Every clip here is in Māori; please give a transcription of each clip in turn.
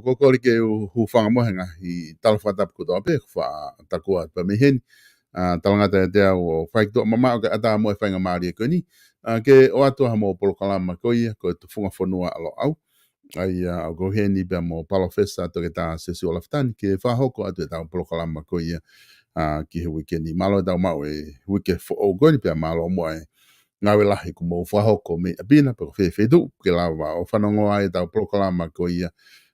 kokoli ke hu whangamohenga I talawhatap ko toa pe wha takua pa mehen talangata te o whaikto mama o ke ata mo e whainga maari e koni ke o atua mo polokalama ko ia ko tu funga whanua alo au ai au ko heni pe mo palofesa to ke ta sesi o laftani ke whahoko atu e ta polokalama ko ia ki he wikendi malo tau mau e wike fo o goni pe malo mo e ngawe lahi ko mo whahoko me abina pe ko whewhedu ke lawa o whanongo ai tau polokalama ko ia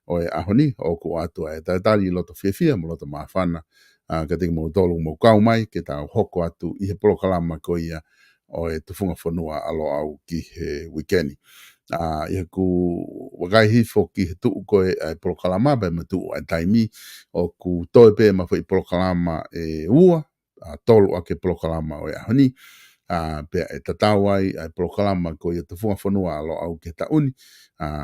o e ahoni o ko atua e taitari loto whiawhia mo loto mawhana ka teki mo tolu mo kau mai ke tau hoko atu I he polokalama ko ia o e tufunga whanua alo au ki he wikendi. Ia ku wakai hifo ki he tuu koe ai polokalama bai ma tuu ai taimi o ku toe pe ma whai polokalama e ua tolu ake polokalama o e ahoni pe e tatau ai polokalama ko ia tufunga whanua alo au ke tauni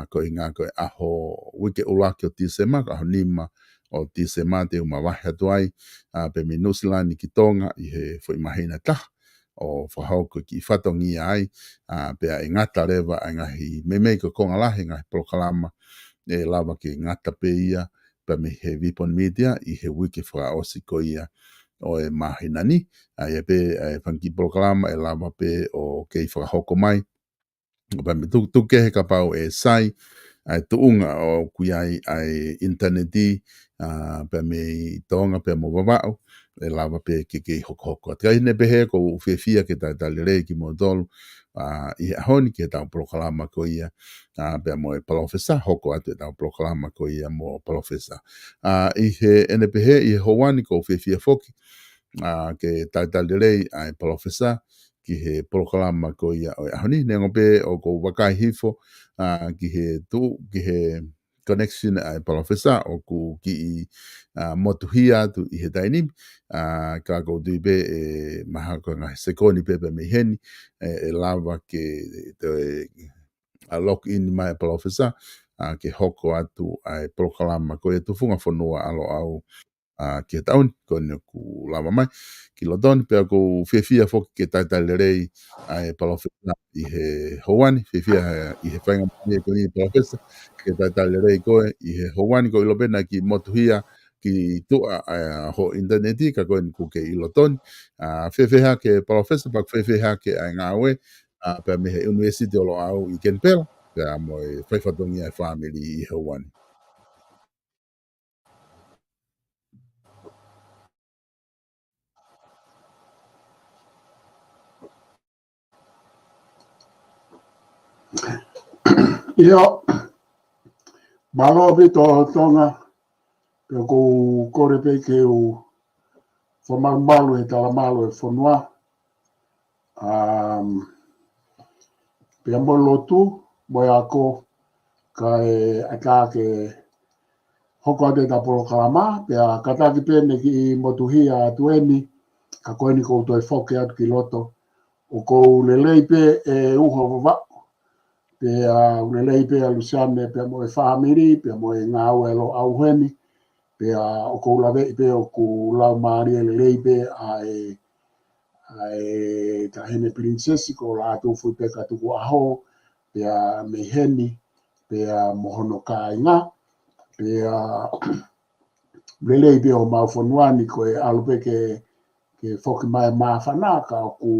ko I ngā koe aho wike ulaki o tisema ka aho nima o tisema te umawahi atu ai pe me nusilani ki tonga I he whai mahina taha o whahauko ki whatongi ai pe a ngata rewa a ngahi memei ko konga lahi ngahi polokalama e lava ki ngata pe ia pe me he vipon media I he wike whaosi ko ia o e mahina ni ia pe whanki polokalama e lava pe o kei whahauko mai pe me tuke he kapau e sai ai tuunga o kuiai ai interneti pe me tonga pe mo wawao e lava pe ke hoko. Kai ne pehe ko uwhewhia ke taitalere ki mo tolu I ahoni ke tau polokalama ko ia pe mo e palofesa hoko atu e tau polokalama ko ia mo palofesa. I he ene pehe I howani ko uwhewhia foki ke taitalere ai palofesa ki he polokalama ko ia o ahoni nengo pe o ko wakai hifo ki he connection ai palofesa o ku ki motuhia tu I he tainimi ka ko duibe e maha ko ngā sekoni pepe me heni e lava ke lock in mai palofesa ke hoko atu ai polokalama ko e tufunga whanua alo au ki taun ko ne ku lava mai ki lotoni pe ko whiawhia foki ke taitalere ai palofesa I he howani whiawhia I he whainga mai ko I palofesa ke taitalere ko I he howani ko ilopena ki motuhia ki tua ho interneti ka ko ku ke ilotoni whiawhia ke palofesa pa whiawhia ke ai ngawe pe me he university o lo au I Kenpela pe mo e whaifatongi ai family I howani. Ia, malo pito tonga, pe ko kore pe ke o whamamalu e talamalu e whanua. Pe mo lotu, mo ako, ka e aka ke hoko ate ta polokalama, pe a kataki pene ki motuhia tueni, ka koeni koutou e whoke atu ki loto, o kou lelei pe e uho wawak, pe ulelei pe a Luciane pe mo e whamiri, pe mo e ngāu e lo auheni, pe o kou lawe pe o kou lau maari e lelei pe e tahene princesi ko la atu fui pe katuku aho, pe me heni, pe mohono ka inga, pe lelei pe o maufonuani ko e alupe ke whoki mai mawhanaka o ku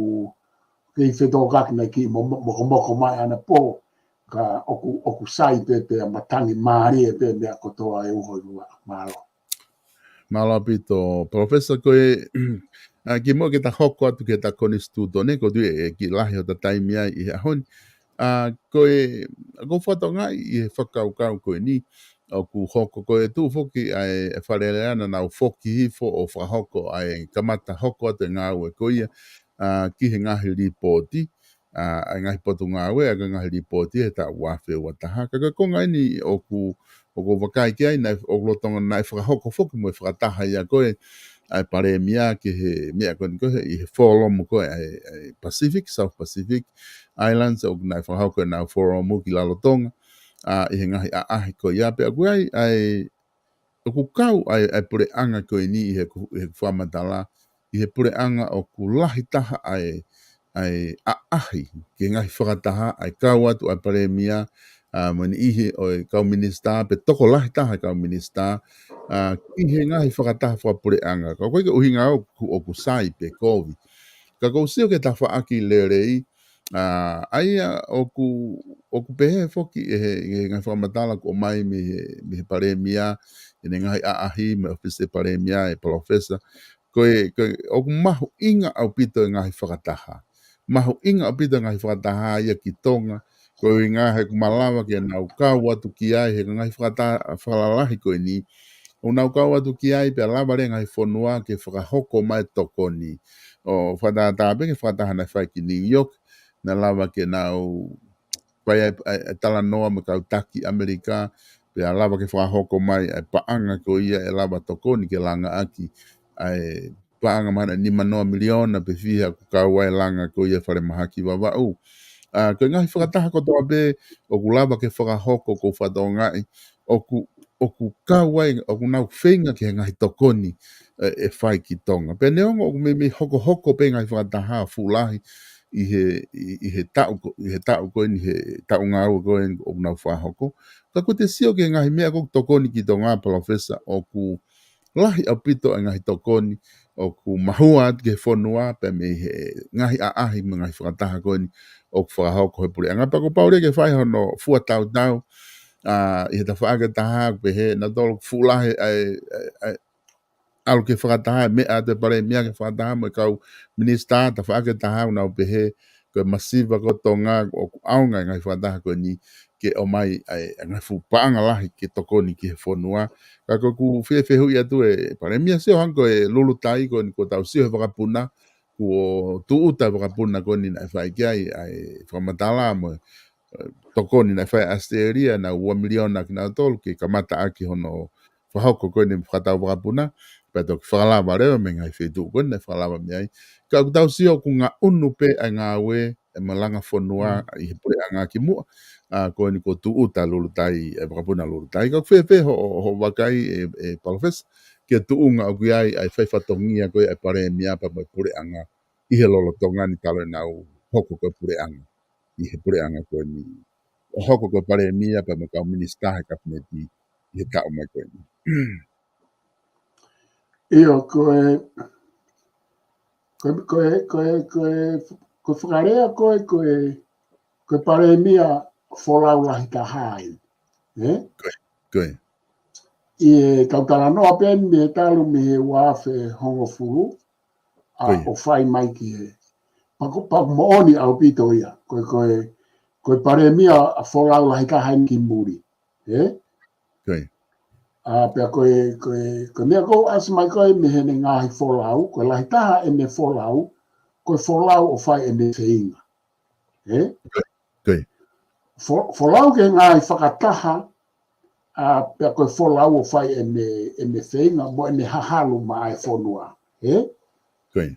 kei whetokaki nei ki moko mai ana po, ka oku sai pe matangi maari e pe mea kotoa e uho rua malo. Malo pito professor koe ki mo ke ta hoko atu ke ta konistuto ne ko due ki lahi o ta taimi ai I ahoni koe ko whatonga I whakaukau koe ni o ku hoko koe tu foki ai e whareleana nau foki hifo o whahoko ai kamata hoko atu ngā ue koia ki he ngahi ripoti ai ngahi potu ngā ue aga ngahi ripoti he ta wafe wataha kaka konga ini o ku wakai ki ai o lotonga nai whakahoko foki mo e whakataha ia koe ai pare mia ki he mea koe I he wholomo koe ai Pacific, South Pacific Islands o nai whakahoko e nau wholomo ki lalotonga I he ngahi ahi koe ia pe a koe ai o ku kau ai pure anga koe ni I he whamatala I he pure anga o ku lahi taha ai ahi ki ngahi whakataha ai kau atu ai pare mia mo ni ihe o kau minista pe toko lahi taha kau minista ihe ngahi whakataha whapureanga ka koe ke uhinga o ku sai pe kovi ka kou sio ke ta whaaki le rei aia o ku pehe foki e ngai whamatala ko mai me pare mia e ngai ahi me office pare mia e professor koe o ku mahu inga au pito ngai whakataha mahu inga au pito ngai whakataha ia ki tonga koe ngā he kumalawa ki nau kau atu ki ai he ngai whakalalahi koe ni o nau kau atu ki ai pe lava re ngai whanua ke whakahoko mai tokoni o whatatāpe ke whatahana whai ki New York na lava ke nau pai tala noa me kau taki Amerika pe lava ke whakahoko mai ai paanga ko ia e lava tokoni ke langa aki ai paanga mana ni manoa miliona pe fiha ku kau ai langa ko ia whare mahaki wawau ko ngahi whakataha ko toa be o ku lava ke whakahoko ko whatongai o ku kawai o ku nau whenga ke ngahi tokoni e whai ki tonga. Pe neongo o me hoko pe ngahi whakataha fulahi i he tau koe ni he tau ngau koe o ku nau whahoko. Ka ko te sio ke ngahi mea ko tokoni ki tonga professor o ku lahi au pito e ngahi tokoni o ku mahua ke whonua pe me he ngahi aahi me ngahi whakataha koe ni o ku whakahoko he puri. Anga pa ko paure ke whai hono fua tau i he ta whaaka taha pe he na tolo fulahi alu ke whakataha mea te pare mea ke whakataha mo kau minista ta whaaka taha unau pe he ko masiva ko tonga o ku aunga ngai whakataha koe ni ke o mai ngai fupaanga lahi ke tokoni ki he whonua ka ko ku whewhehu ia tu pare mea seo hanko lulu tai ko ni ko tau sio he whakapuna ku o tuuta whakapuna ko ni nai whaikiai whamatala mo tokoni na whai asteria na ua miliona ki nga tolu ki kamata aki hono whahoko koe ni whakatau wakapuna peto ki whakalawa reo me ngai whetu koe ni whakalawa mi ai ka aku tau sio ku ngā unu pe a ngā we e malanga whanua i he pure a ngā ki mua koe ni ko tu uta lulu tai e wakapuna lulu tai ka whewhe ho wakai e palofes ki a tu unga au ki ai ai whai whatongia koe e pare miapa mai pure a ngā i he lolo tonga ni talo nau hoko koe pure anga i he pure anga koe ni o hoko koe pare mia pa me kau minista he kapineti i he tau mai koe ni. Io koe whakarea koe pare mia wholau lahi ka hai. Koe. I e kautala noa pen me talu me he wafe hongo furu o whai mai ki he. Paku mooni au pito ia. Koe pare mia wholau lahi ka hai ki muri. Koe. Pea koe mea kou asmai koe me he ne ngahi wholau. Koe lahi taha e me wholau. Koe wholau o whai e me wheinga. Koe. Wholau ke ngahi whakataha. Pea koe wholau o whai e me wheinga. Mo e me hahalu ma ai whonua. Koe.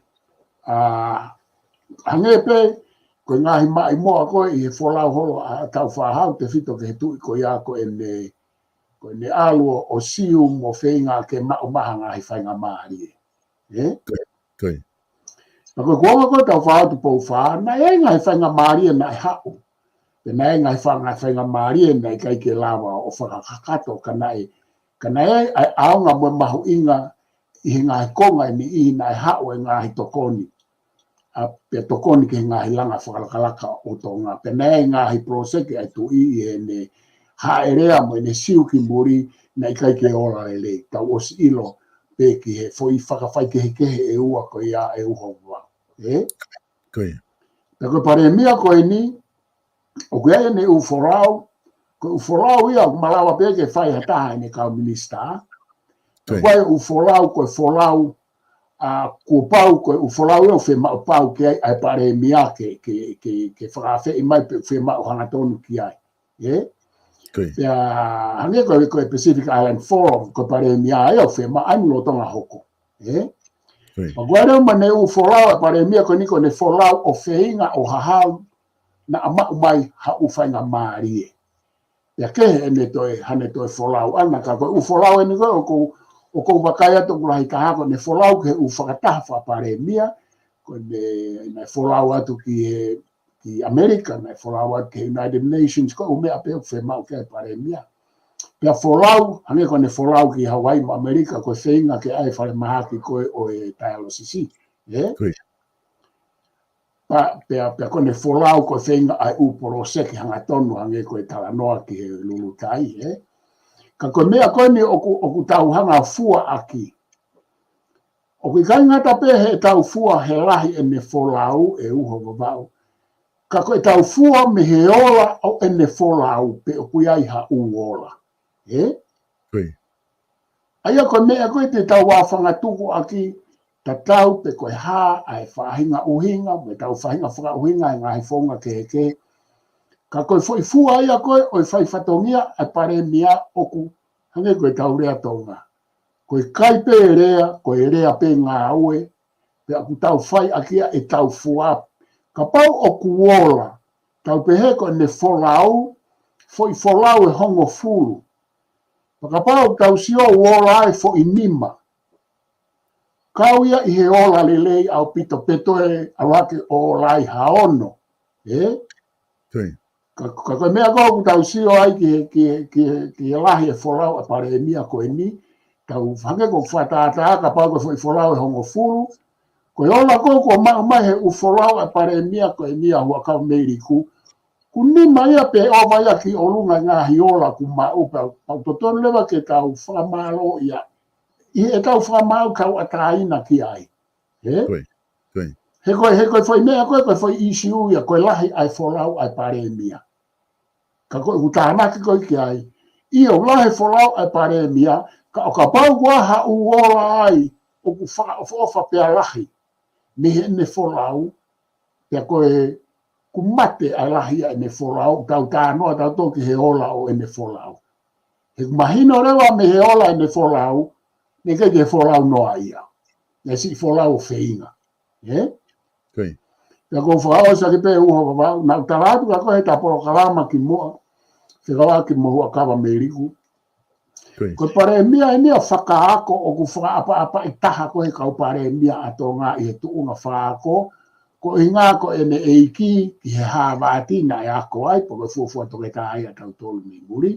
Hangepe, koe ngahi mai moa koe i he wholau holo a tau whahau te whito ke he tui koe a koe ne alu o siu mo whenga ke mao maha ngahi whainga maari. Koe. Na koe koe tau whahau tu pou whaa, na e ngahi whainga maari e nai hau. Pe na e ngahi whainga maari e nai kai ke lawa o whakakato ka nai ai aonga mo mahu inga i he ngahi konga ni i nai hau e ngahi tokoni. Pe tokoni ke ngahi langa whakalakalaka o tonga. Pe nei ngahi proseke ai tu i e ne haerea mo ne siu ki muri na ikai ke ora ele. Tau os ilo pe ki he foi whakawhai ke he e ua ko ia e uho ua. Koe. Pe koe pare mia koe ni, o koe e ne u whorau, koe u whorau ia malawa pe ke whai hataha e ne kau minista. Koe u whorau koe whorau ko pau ko u folau o fe ma pau ke ai pare mia ke whakawhe i mai fe ma o hanga tonu ki ai. Ya hange ko Pacific Island Forum ko pare mia ai o fe ma ai lo tonga hoko. Ma guarda ma ne u folau pare mia ko ni ko ne folau o fe inga o hahau na ama mai ha u fainga marie. Ya ke ene toi hane toi folau ana ka ko u folau ni ko o kou wakaya to kulahi kahako ne wholau ke u whakataha whapare mia, ko ne wholau atu ki ki America na folau ke United Nations ko ume ape fe mau ke paremia pe folau ane ko ne folau ki Hawaii ma America ko feinga ke ai fale mahaki ko o e tailo sisi pe ko ne folau ko feinga ai u poro seki hanga tonu ange ko e tala noa ki lulu tai ka ko mea ko ni oku tau hanga fua aki o ki kai ngata pe he tau fua he lahi e ne folau e uho vavau. Ka koe tau fua me he ola o e ne folau pe o kui ai ha uola. Aia koe mea koe te tau wawhanga tuku aki ta tau pe koe ha ai whahinga uhinga, me tau whahinga whaka uhinga e ngahi whonga ke. Ka koe fwoi fua aia koe o i whai whatongia ai pare mea oku hange koe tau rea tonga. Koe kai pe rea, koe rea pe ngā aue, pe aku tau whai akia e tau fua. Ka pau o kuola, tau pe heko ne folau, foi folau e hongo furu. Ka pau tau sio uola ai fo inima. Kau ia i he ola lelei au pito peto e awake o lai haono. Ka koe mea kau tau sio ai ki lahi e folau a pare e mia koe ni, tau hange ko whatata ka pau ko foi folau e hongo furu, ko ola ko mai he u folau e pare mia ko e mia hua kau meiriku, ku ni mai pe o vai aki o lunga ngā hiola ku ma upa, pau toton lewa ke tau whamalo ia, i e tau whamalo kau ataina ki ai. He koe foi mea koe foi isi uia, koe lahi ai folau ai pare mia. Ka koe utānaki koe ki ai, i o lahi folau ai pare mia, ka pau kua ha uola ai, o ku whaofa pia lahi, me he ne folau, pia koe ku mate ai lahi ai ne folau, tau tānoa tau toki he ola o e ne folau. He mahino rewa me he ola e ne folau, ne ke folau noa ia, ne si folau o feinga. Pia ko whao sa ke pe uho wawau, na utaratu ka koe ta poro kalama ki mua, whikawa ki mohua kawa meriku, ko pare mia e nia whakaako o ku whakaapa i taha ko he kau pare mia ato ngā i he tuunga whaako, ko i ngā ko e ne eiki ki he hāwāti na e ako ai, po koe fuafua toke tā ai a tau tolu mi muri.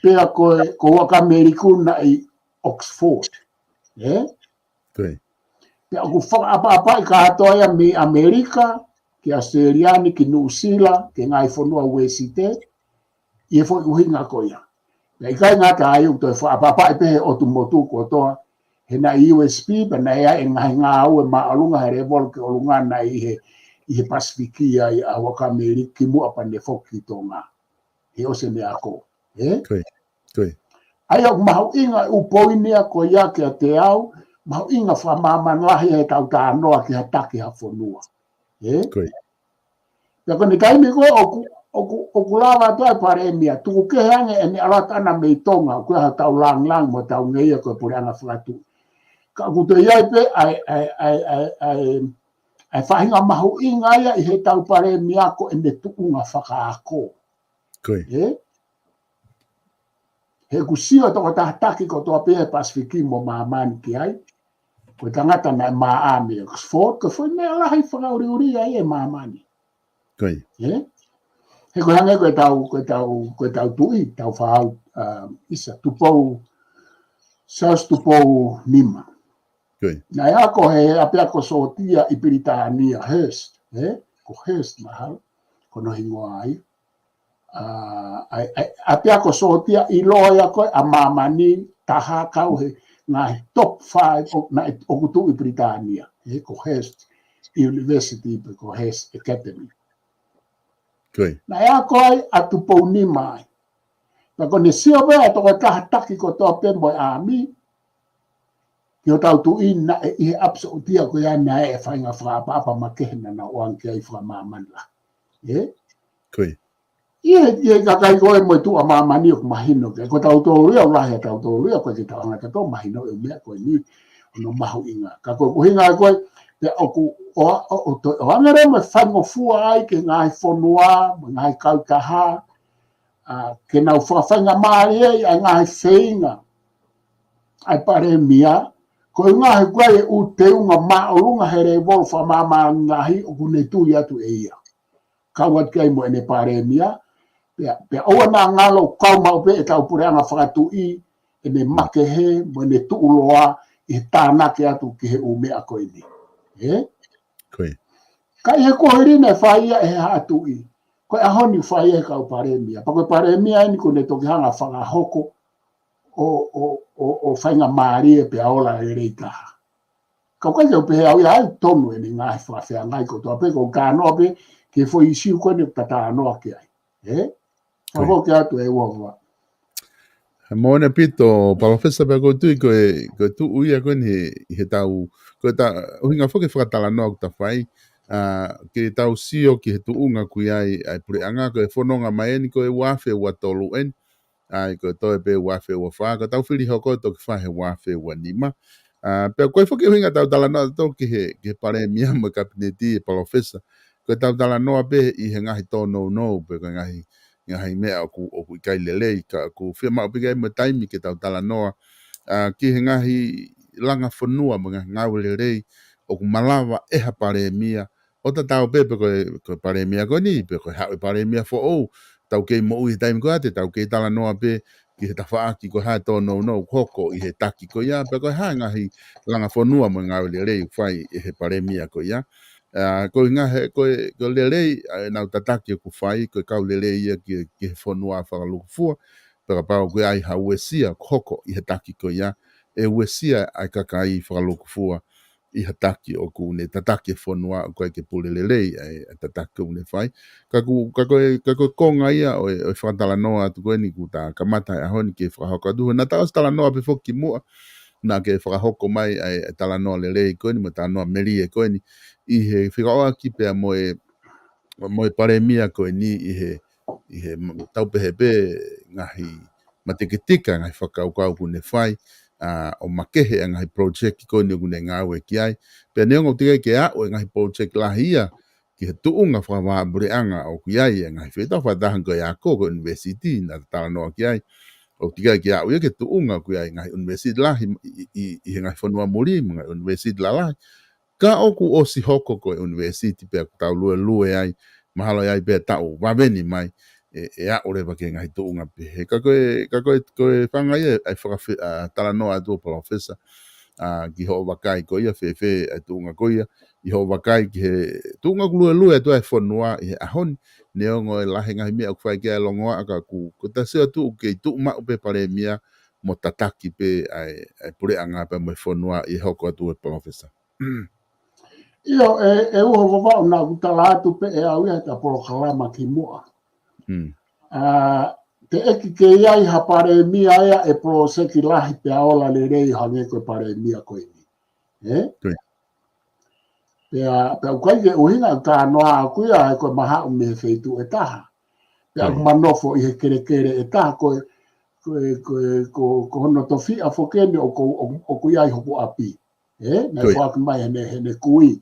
Pea ko waka meriku na i Oxford. Pea ku whakaapa i ka atoia mi Amerika, ki Australiani, ki New Zealand, ki ngā i whanua Wesite, i e fo i uhinga ko ia. Nei kai ngā tā iu toi whaapapa i pehe o tu motu ko toa. He na USP, pa nei ai ngā au e maalunga he revol ke olunga na i he Pasifikia i a waka meri ki mua pa ne foki tō ngā. He ose me ako. Ai au mahu inga upoinea ko ia ki a te au, mahu inga whamaman lahi he tau tā noa ki ha taki ha whanua. Pia kone taimi koe o kulawa toa pare mia, tuku ke hange e ni alata ana mei tonga, o kua tau lang mo tau ngeia koe pore anga whakatu. Ka kuto iai pe ai whahinga mahu inga ia i he tau pare mia ko e ne tuunga whakaako. He kusio toko tahataki ko toa pehe Pasifiki mo maamani ki ai, koe tangata na maami Oxford, ko foi mea lahi whakauri ai e maamani. He koe hange koe tau tui, tau whahau isa, tupou, saus tupou nima. Nai ako he apea ko sotia i Piritania Hearst, ko Hearst mahal, ko no hingoa ai. Apea ko sotia i loa koe a mamani taha kau he ngā top 5 na o kutu i Piritania, ko Hearst University, ko Hearst Academy. Na ea koe atu pou ni mai. Na kone sio wea toko tahataki ko toa pembo e ami, ki o tau tu ina e ihe apsa o tia ko ia na e whainga whaapapa makehena na oan kia i whamamana. Ie kakai koe mo tu a mamani o mahino, ko tau tō ria o lahi a tau tō ria koe ki tau angata tō mahino e mea koe ni ono mahu inga. Ka koe kuhinga koe, te oku o angare me whango fua ai ke ngai whanua, ngai kautaha, ke nau whawhainga maari ai ngai whainga. Ai pare mia, ko ngai koe u te unga maorunga here wol whamama ngahi o kune tui atu e ia. kauat kai mo ene paremia pe o na ngalo kau mau pe tau pureanga whakatui ene makehe mo ene tuuloa I tāna ke atu ki he ume a koe ni. Koe. Kai he koheri ne whaia e haatui. Koe ahoni whaia e kau paremia. Pa koe paremia ni ko ne toki hanga whangahoko o whainga maari e pe aola e reitaha. Kau kai au pe he au ia ai tonu e ni ngahi whawhia ngai ko toa pe ko kānoa pe ke fo isiu koe ne tata anoa ke ai. Whako ke atu e uawa. Moana pito, Professor Bego tu ko tu uia ko ni he tau ko ta hinga foke whakatala no ta fai ke tau sio ki he tu unga ku ai pure anga ko e fononga mai ni ko e wafe wa tolu en ai ko to e pe wafe wa fa ko tau fili hoko to ki fa he wafe wa nima pe ko foke hinga tau tala no to ki he pare mia mo kabineti Professor ko tau tala no pe I he ngahi to no pe ko ngahi ngahi mea o ku kai lele ka ku fia ma pigai mo taimi ke tau tala noa ki he ngahi langa fonua mo ngau lele o ku malawa e ha paremia o ta tau pepe ko paremia ko ni pe ko ha paremia fo o tau ke mo I taimi ko ate tau ke tala noa pe ki he tafa ki ko ha to no koko I he taki ko ya pe ko ha ngahi langa fonua mo ngau lele fai e he paremia ko ya ko nga he ko lele na tataki ku fai ko ka lele ia ki fonua fa lu fu para pa ko ai ha wesia koko I he taki ko ya e wesia ai ka kai fa lu fu I he taki o ku ne tataki fonua ko ke pule lele ai tataki ne fai ka ko konga ia o fa tala noa tu ko ni ku ta kamata a honi ke fa ka du na ta tala noa pe fo ki mo na ke whakahoko mai ai tala noa lelei koe ni ma tā noa meri e koe ni I he whikaoa ki pia moe paremia koe ni I he taupehe pē ngahi mateketika ngahi whakaukau kune whai o makehe ngahi project koe ni kune ngāwe ki ai pia neongo tika ke au ngahi project lahi ia ki he tuunga whakawaabureanga o ki ai ngahi whetau whatahan koe a koko university na tala noa ki ai o tika ki au ia ke tuunga ku ai ngai university lahi I ngai whanua muri ngai university la ka oku o si hoko ko university pe tau lue ai mahalo ai pe tau waveni mai e a ore ba ke ngai tuunga pe ka koe whanga ia ai whaka tala noa atu Professor ki ho wakai ko ia fe tuunga ko ia I ho wakai ki he tuunga lue atu ai whanua I ahon neongo e lahe ngahi mea ku whai kia longoa aka ku ta seo tu ke tu ma upe paremia mo tataki pe ai pure anga pe mo fonua I hoko atu Professor. Io e uho vava na utala atu pe e au ia ta polo kalama ki mua. Te eki ke iai ha paremia ia e pro seki lahi pe aola le rei hange koe paremia koe ni. Pe au kai ke uhinga ka noa akuia e koe maha ume feitu e taha. Pe au manofo I he kere e taha koe ko hono tofi a fokene o kuiai hoku api. Nei whaki mai hene kui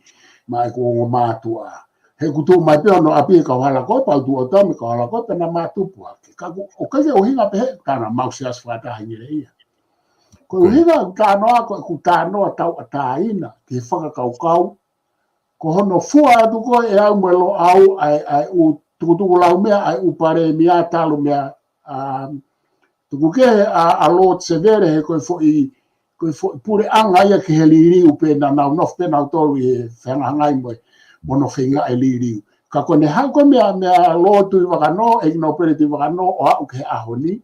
mai ko o mātua. He kutu mai pia no api ka hala koe pau tu o tami ka hala koe pena mātupu hake. O kai ke uhinga pe he kāna mausi aswata hingire ia. Ko uhinga kānoa koe ku kānoa tau a tāina ki whakakaukau ko hono fua atu koe e au mwelo au ai u tukutuku lau mea ai upare mea talu mea tuku ke a Lord Severe he koe fo pure anga ia ki he liriu pe na nau nof pe nau tolu he whenga hangai mono whenga e liriu. Ka kone hako mea Lord tui wakano e ino pere tui wakano o au ke ahoni.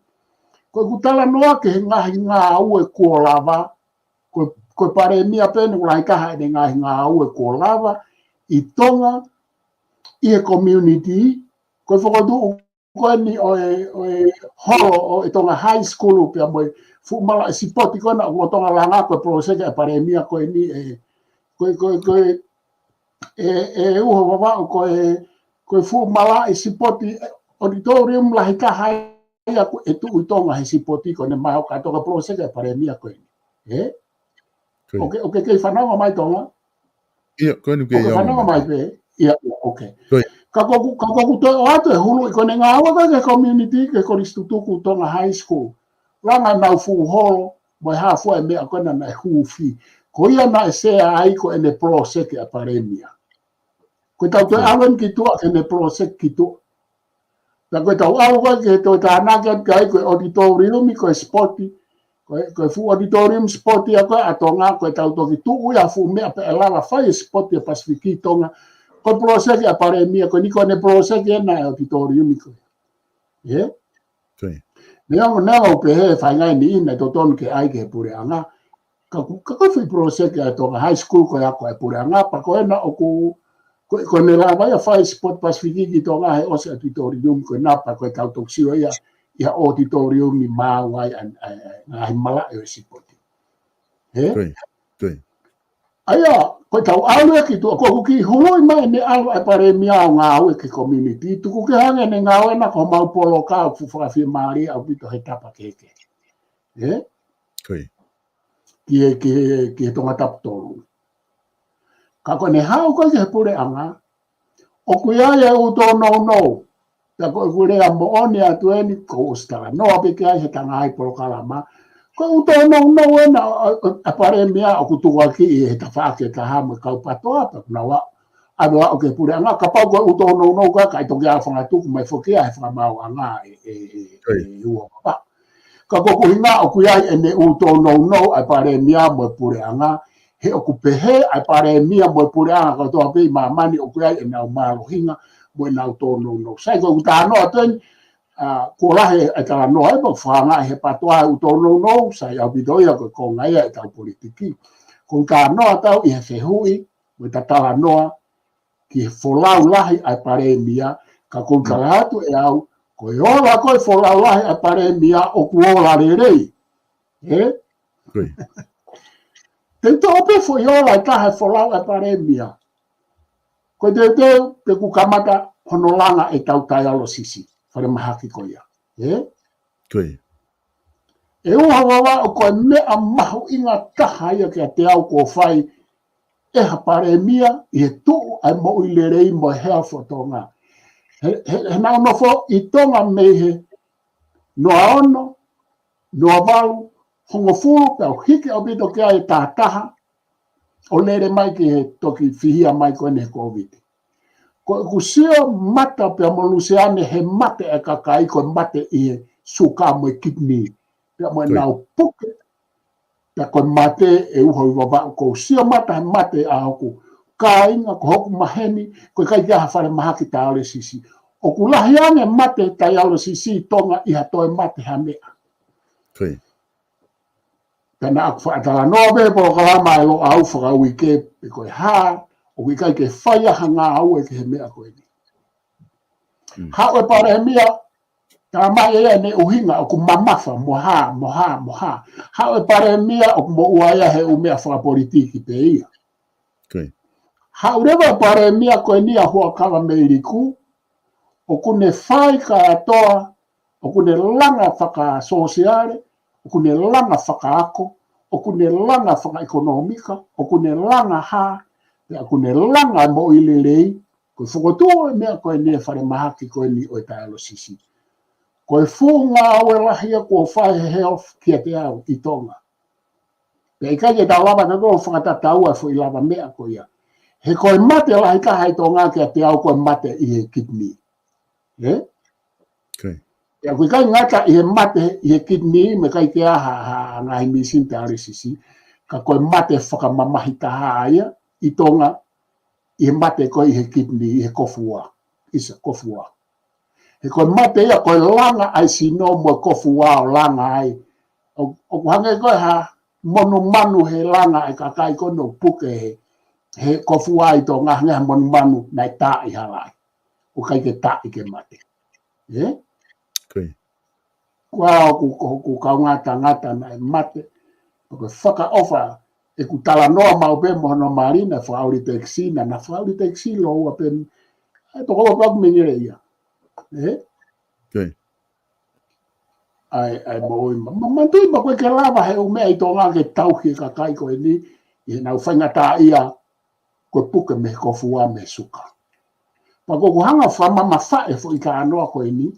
Koe kutala noa ke he ngahi ngā au e kua lava koe pare mea pene ulai kaha e ngahi ngā au e kua lava I tonga I he community koe whakatu koe ni o holo o tonga high school pia moe fu mala e sipoti kona o tonga langa koe proseke e pare mea koe ni koe uho wawao koe fu mala e sipoti auditorium lahi kaha ia e tu tonga he sipoti kone mai o katoka proseke e pare mea koe ni. Ok, kei whananga mai tonga? Ia, koe ni kei whananga mai pe? Ia, ok. Ka koku toi o atu e hulu I kone ngā awa ke community ke koristutuku tonga high school. Ranga nau fu holo, moi hafua e mea kona na e hufi. Ko ia na e sea ai ko ene pro seke a paremia. Koe tau te awen ki tua ke ne prosek ki tua. Ta koe tau au koe ke toi tānakian kai koe auditorium koe sporti. Koe fu auditorium sporti a koe atonga koe tau toki tu ui a fu mea pe elala fai sporti a pasifiki tonga. Koe prosek a pare mia koe niko ne prosek e na auditorium koe. Ye? Nea upe he fai ngai ni ina toton ke ai ke pure anga. Ka koe prosek a tonga high school koe a koe pure anga pa koe na oku ko ne la vai fai sport pasifiki ki tonga he ose auditorium ko na pa ko tau toksio ia auditorium ni mawai ai mala e sport he aya ko tau alu ki to ko ki huloi mai ne alu ai pare mia nga au ki community tu ku ke hanga ne nga na ko mau polo ka fu fa fi mari au bito he tapa ke he ki tonga tap tolu ka ko ne hau ko ke pure anga o kuia ia u tō no. Ta ko kure a mo oni atu eni ko ustara. No ape kia he tanga ai polo kalama. Ko u tō no e na a pare mea o kutuwa ki i he tawhake ka hamu kau patoa pa kuna wa. Adoa o ke pure anga ka pau ko u tō no ka kai toki a whanga tuku mai whokia he whanga mau anga e ua papa. Ka ko kuhinga o kuia ene u tō no a pare mea mo pure anga. He o kupehe ai pare mia mo pure anga ka toa pe mamani o kuia e nau marohinga mo nau tono no. Sai ko utano aten ko lahe ai tala no ai mo whanga he patoa u tono no sai au bidoia ko ngai ai tau politiki. Ko utano atau i he whehui mo tatala noa ki folau lahi ai pare mia ka ko kalatu e au ko ola ko folau lahi ai pare mia o kuola rerei. He? Te tope foi ola ka he folau ai pare mia. Ko te kukamata honolanga e tau tai alo sisi. Whare mahaki ko ia. E uha wawa o koe mea mahu inga taha ia kia te au ko whai e hapare mia i he tuu ai mo i lerei mo hea whotonga. He nao nofo i tonga mehe noa ono, noa walu, hongo furu pe au hiki au bito kia e tātaha o lere mai ki he toki whihia mai koe ne COVID. Ko kusio mata pe mo luseane he mate e kakai ko mate i suka mo kidney pe mo nau puke pe ko mate e uho i waba ko kusio mata he mate a hoku kainga ko hoku maheni ko kai kia hawhare mahaki taole sisi o kulahiane mate taole sisi tonga i hatoe mate hamea tana aku whaatala nobe po kalama e lo au whakawike pe koe haa o ki kai ke whaia hanga au e ke he mea koe ni. Hau e pare he mea, tā mai ea ne uhinga o ku mamafa, moha. Hau e pare he mea o ku mo uaia he umea whakapolitiki pe ia. Hau rewa pare he mea koe ni a hua kawa meiriku, o ku ne whai ka atoa, o ku ne langa whaka sosiare, o ku ne langa whakaako, o ku ne langa whaka ekonomika, o ku ne langa haa, aku ne langa mo i lelei, koe whakotua e mea koe ne whare mahaki koe ni o tai alo sisi. Koe whunga au e lahia kua whae he health kia te au i tonga. Pe i kai e tau lama tato whakatatau e i lava mea koe ia. He koe mate lahi ka hai tonga kia te au koe mate i he kidney. Ia koe kai ngata i he mate i he kidney me kai te aha ngahi misin te ari sisi. Ka koe mate whakamamahi taha ia. I tonga, i he mate koe i he kidney, i he kofua, isa kofua. He koe mate ia koe langa ai sino mo kofua o langa ai. O kuhange koe ha manu he langa ai kakai kono puke he kofua i tonga hange ha manu nai tā i halai. O kai ke tā i ke mate. Kua ku kaungata ngata nai mate, koe whaka ofa, e ku tala noa mau pe mohono marina whauri teksi na whauri teksi lo ua pe e toko wa paku mingire ia. Ai mo mantui ma koe ke lava he umea i tonga ke tauhi ka kai koe ni i nau whaingata ia koe puke me kofua me suka. Pa ko hanga whama mawhae fo i ka anoa koe ni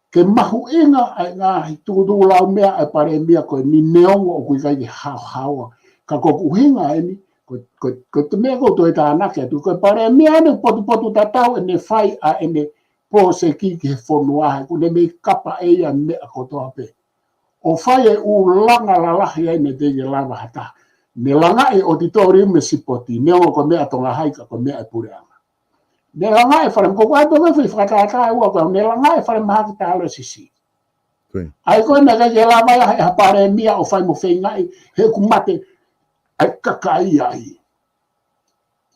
ke mahu inga ai ngā tukutuku lau mea ai pare mea koe ni neongo o kui kai ke hawa. Ka koku hinga e ni, ko te mea ko toi tāna ke tu ko pare mea ne potu tatau e ne whai a e ne po se ki ke whonua ko ne me kapa e ia mea ko toa pe. O whai e u langa la lahi ai ne te lava hata. Ne langa e o titori me sipoti, ne o ko mea tonga haika ko mea e pureanga. Ne langa e whare mko ai tonga whi whakatata e ua ko ne langa e whare maha ki tālo sisi. Ai koe me ke lava ia he hapare mea o whai mo whengai he kumate ai kakai ai.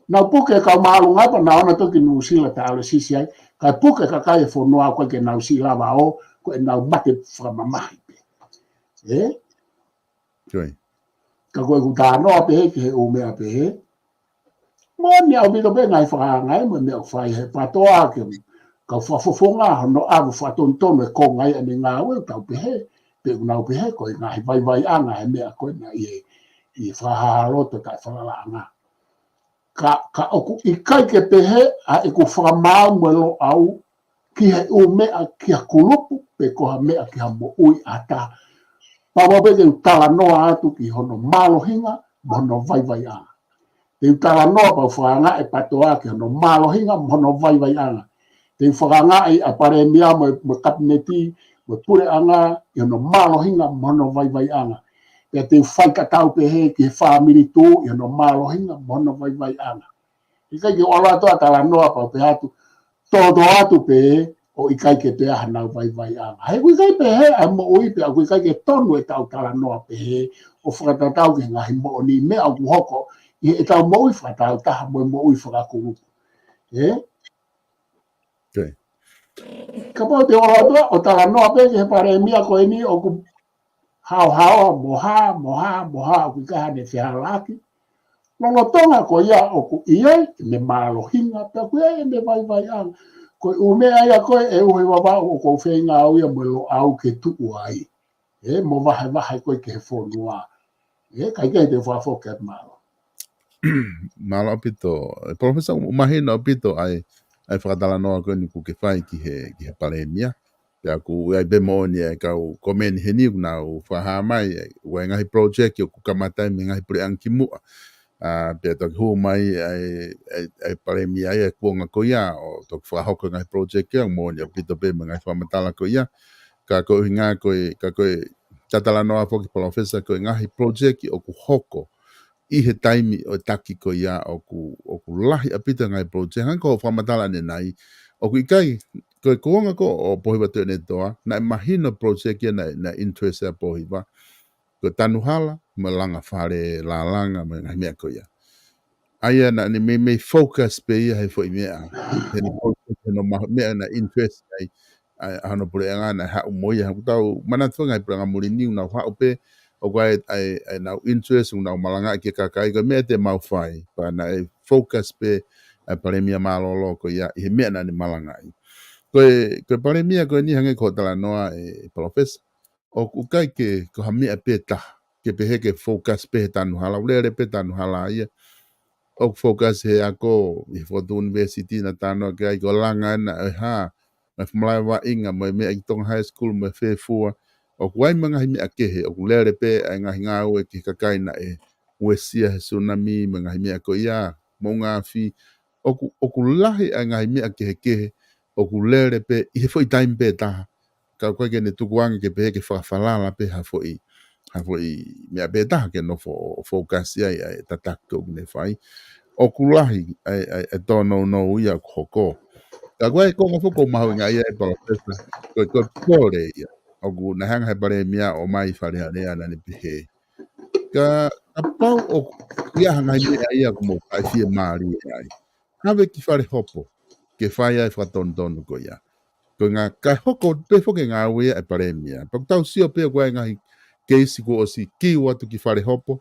Na puke ka malu ngapa na ona toki nu sila tālo sisi ai, ka puke kakai e whonua koe ke nau sila wao, koe nau mate whamamahi. Ka koe ku tānoa pe ke he o mea pe he. Mo ni au bito pe ngai whakangai mo mea whai he patoa ke ka whafofonga hono awu whatontono e ko ngai ane ngā ue tau pe he. Pe unau pe he koe ngai vai anga he mea koe na i whaharoto kai whakalanga. Ka oku i kai ke pe he a e ku whakamau mo lo au ki he o mea ki ha kulupu pe ko ha mea ki ha mo ui ata. Pawa pe te utala noa atu ki hono malo hinga, mono vai anga. Te utala noa pa whanga e patoa ki hono malo hinga, mono vai anga. Te whanga e apare mea mo kabineti, mo pure anga, ki hono malo hinga, mono vai anga. Te whaika tau pe he ki he whamiri tū, ki hono malo hinga, mono vai anga. I kai ki ola toa tala noa pa pe atu, todo atu pe he, o i kai ke te aha nau vai anga. Hei kui kai pe he, a mo ui pe a kui kai ke tonu e tau tala noa pe he, o whakatatau ke ngahi mo ni me au kuhoko, i e tau mo ui whakatau taha mo ui whakakuru. Ka po te ora toa, o tala noa pe ke he pare mia ko ni o ku hao, moha, o kui kai hane te halaki. Longo tonga ko ia o ku iei, ne malo hinga, pe ku ia ne vai anga. Ko umea ia koe e uhe wawa o ko whenga au ia mo lo au ke tuku ai. Mo wahe koe ke he whonua. Kai kei te whawhoke at malo. Malo apito. Professor, umahina apito ai whakatala noa koe ni ku ke whai ki he palemia. Pea ku ai bemo ni e kau komeni he niu na u whahamai ua ngahi project o ku kamatai me ngahi pure ang kimua. Pea toki hu mai ai paremi ai kuonga ko ia o toki whahoko ngai project kia mo ni apito pe me ngai whamatala ko ia ka ko hinga ka koe tatala noa foki professor ko ngahi project o ku hoko i he taimi o taki ko ia o ku lahi apito ngai project han ko whamatala ne nai o ku ikai ko kuonga ko o pohiwa te ne toa na mahino project kia na interest a pohiwa ko tanuhala malanga whare la langa me ngai mea ko ia. Aia na ni me focus pe ia he foi mea. He ni focus no mea na interest ai ano pure anga na ha umoia ha tau mana tunga i pranga mulini na ha upe o ai na interest na malanga ke kakai ko mea te mau fai pa na focus pe a pare mea malolo ko ia he mea na ni malanga ai. Ko pare mea ko ni hange ko tala noa professor o kai ke ko ha mea pe ta ke pe he ke focus pe tanu hala ule pe tanu hala ia o focus he ako i foto university na tano ke ai ko langa na ha ma fmai wa inga mai me i tong high school me fe fua o kuai manga hi me ake he o lere pe ai nga hinga o ke kakai na wesia he tsunami manga hi me ako ia mo nga fi o ku lahi ai nga hi me ake he ke o ku lere pe i he foi time pe ta ka ko ke ne tukuanga ke pe ke fa falala pe ha foi me abeta ke no focus ai tatako ne fai o kulahi ai tono no ia koko ka koe ko mo ko mau nga ia professor ko pole ia o ku na hanga bare mia o mai fare ale ana ni pe ka pau o ia hanga ia como ai fie mari ai have ki fare hopo ke fai ai fa ton ko ia ko nga ka hoko pe fo ke nga ia e bare mia pa tau sio pe ko nga ke isi ko o si ki watu ki fare hopo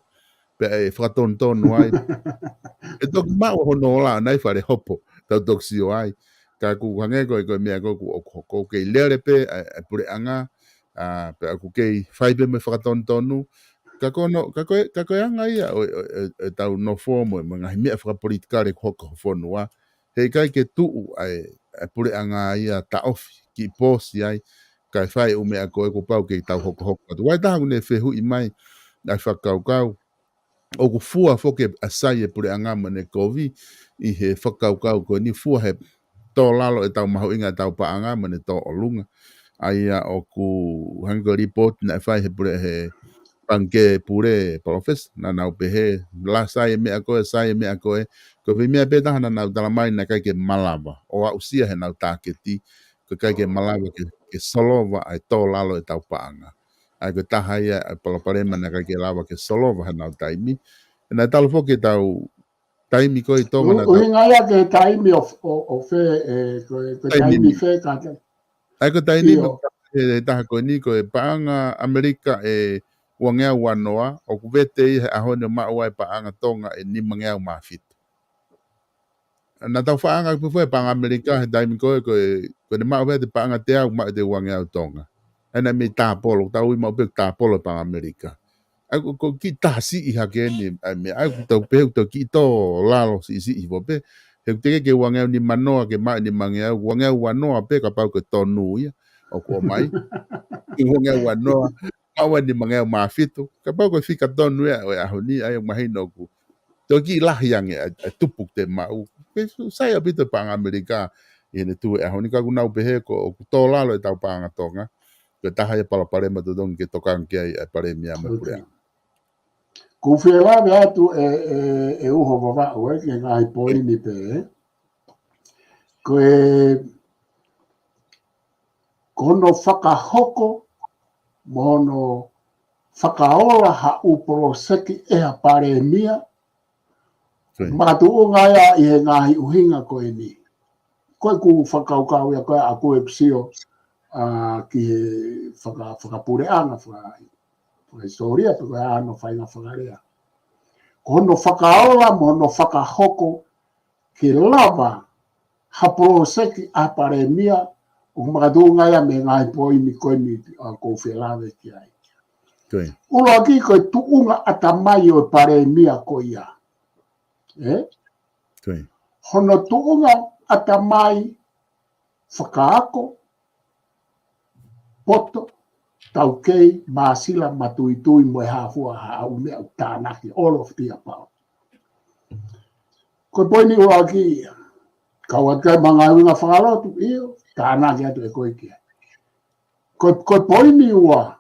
pe e fraton ai e tok ma o no la nai fare hopo tau tok si o ai ka ku hange ko mea ko ko ke lere pe e pure anga pe ku ke fai pe me fraton tonu ka ko anga ia e tau no formo me ngai mea fra politika re ko fo noa he kai ke tu ai e pure anga ia ta off ki posi ai kai fai o mea ko pau ke tau hoko wai ta ne fe hu i mai ai whakau o ku fua foke asai e pure anga mane kovi I he whakaukau ko ni fua he tō lalo e tau mahu inga tau pa anga mane tō olunga ai o ku hanga report na whai he pure he panke pure profes na nau pehe la sai me ako sai me ako ko vi me pe ta na nau tala mai na kai ke malava o a usia he nau taketi ko kai ke malava ke solova ai tō lalo e tau pa anga ai ko taha ia palapare mana kai ke lava ke solova he nau taimi na talo foke tau taimi ko I tonga na tau. Uhinga ia ke taimi o fe, ko taimi fe kata. Ai ko taimi e taha ko ni ko e paanga Amerika e wangea wanoa o ku vete I ahone maua e paanga tonga e ni mangea mafit. Na tau whaanga ku fwe paanga Amerika he taimi ko e maua vete paanga te au ma te wangea tonga. Ena me tāpolo, tau I mau pek tāpolo paanga Amerika. Ai ko ki tasi I hake ni, ai ku tau pehu tau ki tō lalo si I vope. He teke ke wangea ni manoa ke mai ni mangea, wangea wanoa pe ka pau ke tonu ia. O ko mai. I wangea wanoa, awa ni mangea mafito. Ka pau ko fika tonu ia, o ahoni, ai mahino ku. Tau ki lahi ange, a tupuk te mau. Sai apito paanga Amerika, I ne tu e ahoni ka kunau pehe ko tō lalo e tau paanga tonga. Ko taha e palapare matodong ke tokang kia I pare mia me purea. Ko whiewa me atu e uho wawa ue ke ngai poi ni pe. Ko kono whakahoko mono whakaola ha uporo seki e ha pare mia. Matu o ngaya I he ngahi uhinga ko ni. Koe ku whakaukau ia koe a koe psio ki he whakapureanga historia pe koe ano whainga whakarea. Kono whakaola mono whakahoko ki lava haporo seki a pare mia o makatu ngaya me ngai poi ni koe ni ko whelave ki ai. Ulo ki koe tuunga atamai o pare mia ko ia. Hono tuunga atamai whakaako poto tau kei masila matuitui mo hafua au mea utanaki all of the above. Ko poini ua ki kawat kai mga winga whakalotu iyo tanaki atu e koe kia. Ko poini ua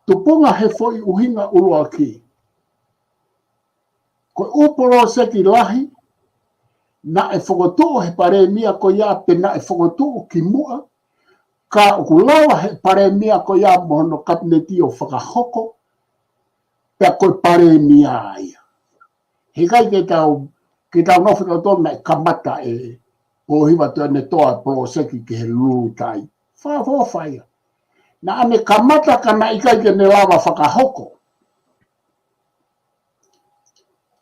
tupunga he foi uhinga ulua ki. Ko upolo seki lahi na e whakotuu he pare mia ko ia pe na e whakotuu ki mua. Ka ukulawa he pare mia ko ia mohono kabineti o whakahoko pe koe pare mia aia. He kai ke tau nofino tona e kamata e o hiwa tu ane toa polo seki ke he lulu tai. Whafo whaia. Na ane kamata kana ikai ke ne lawa whakahoko.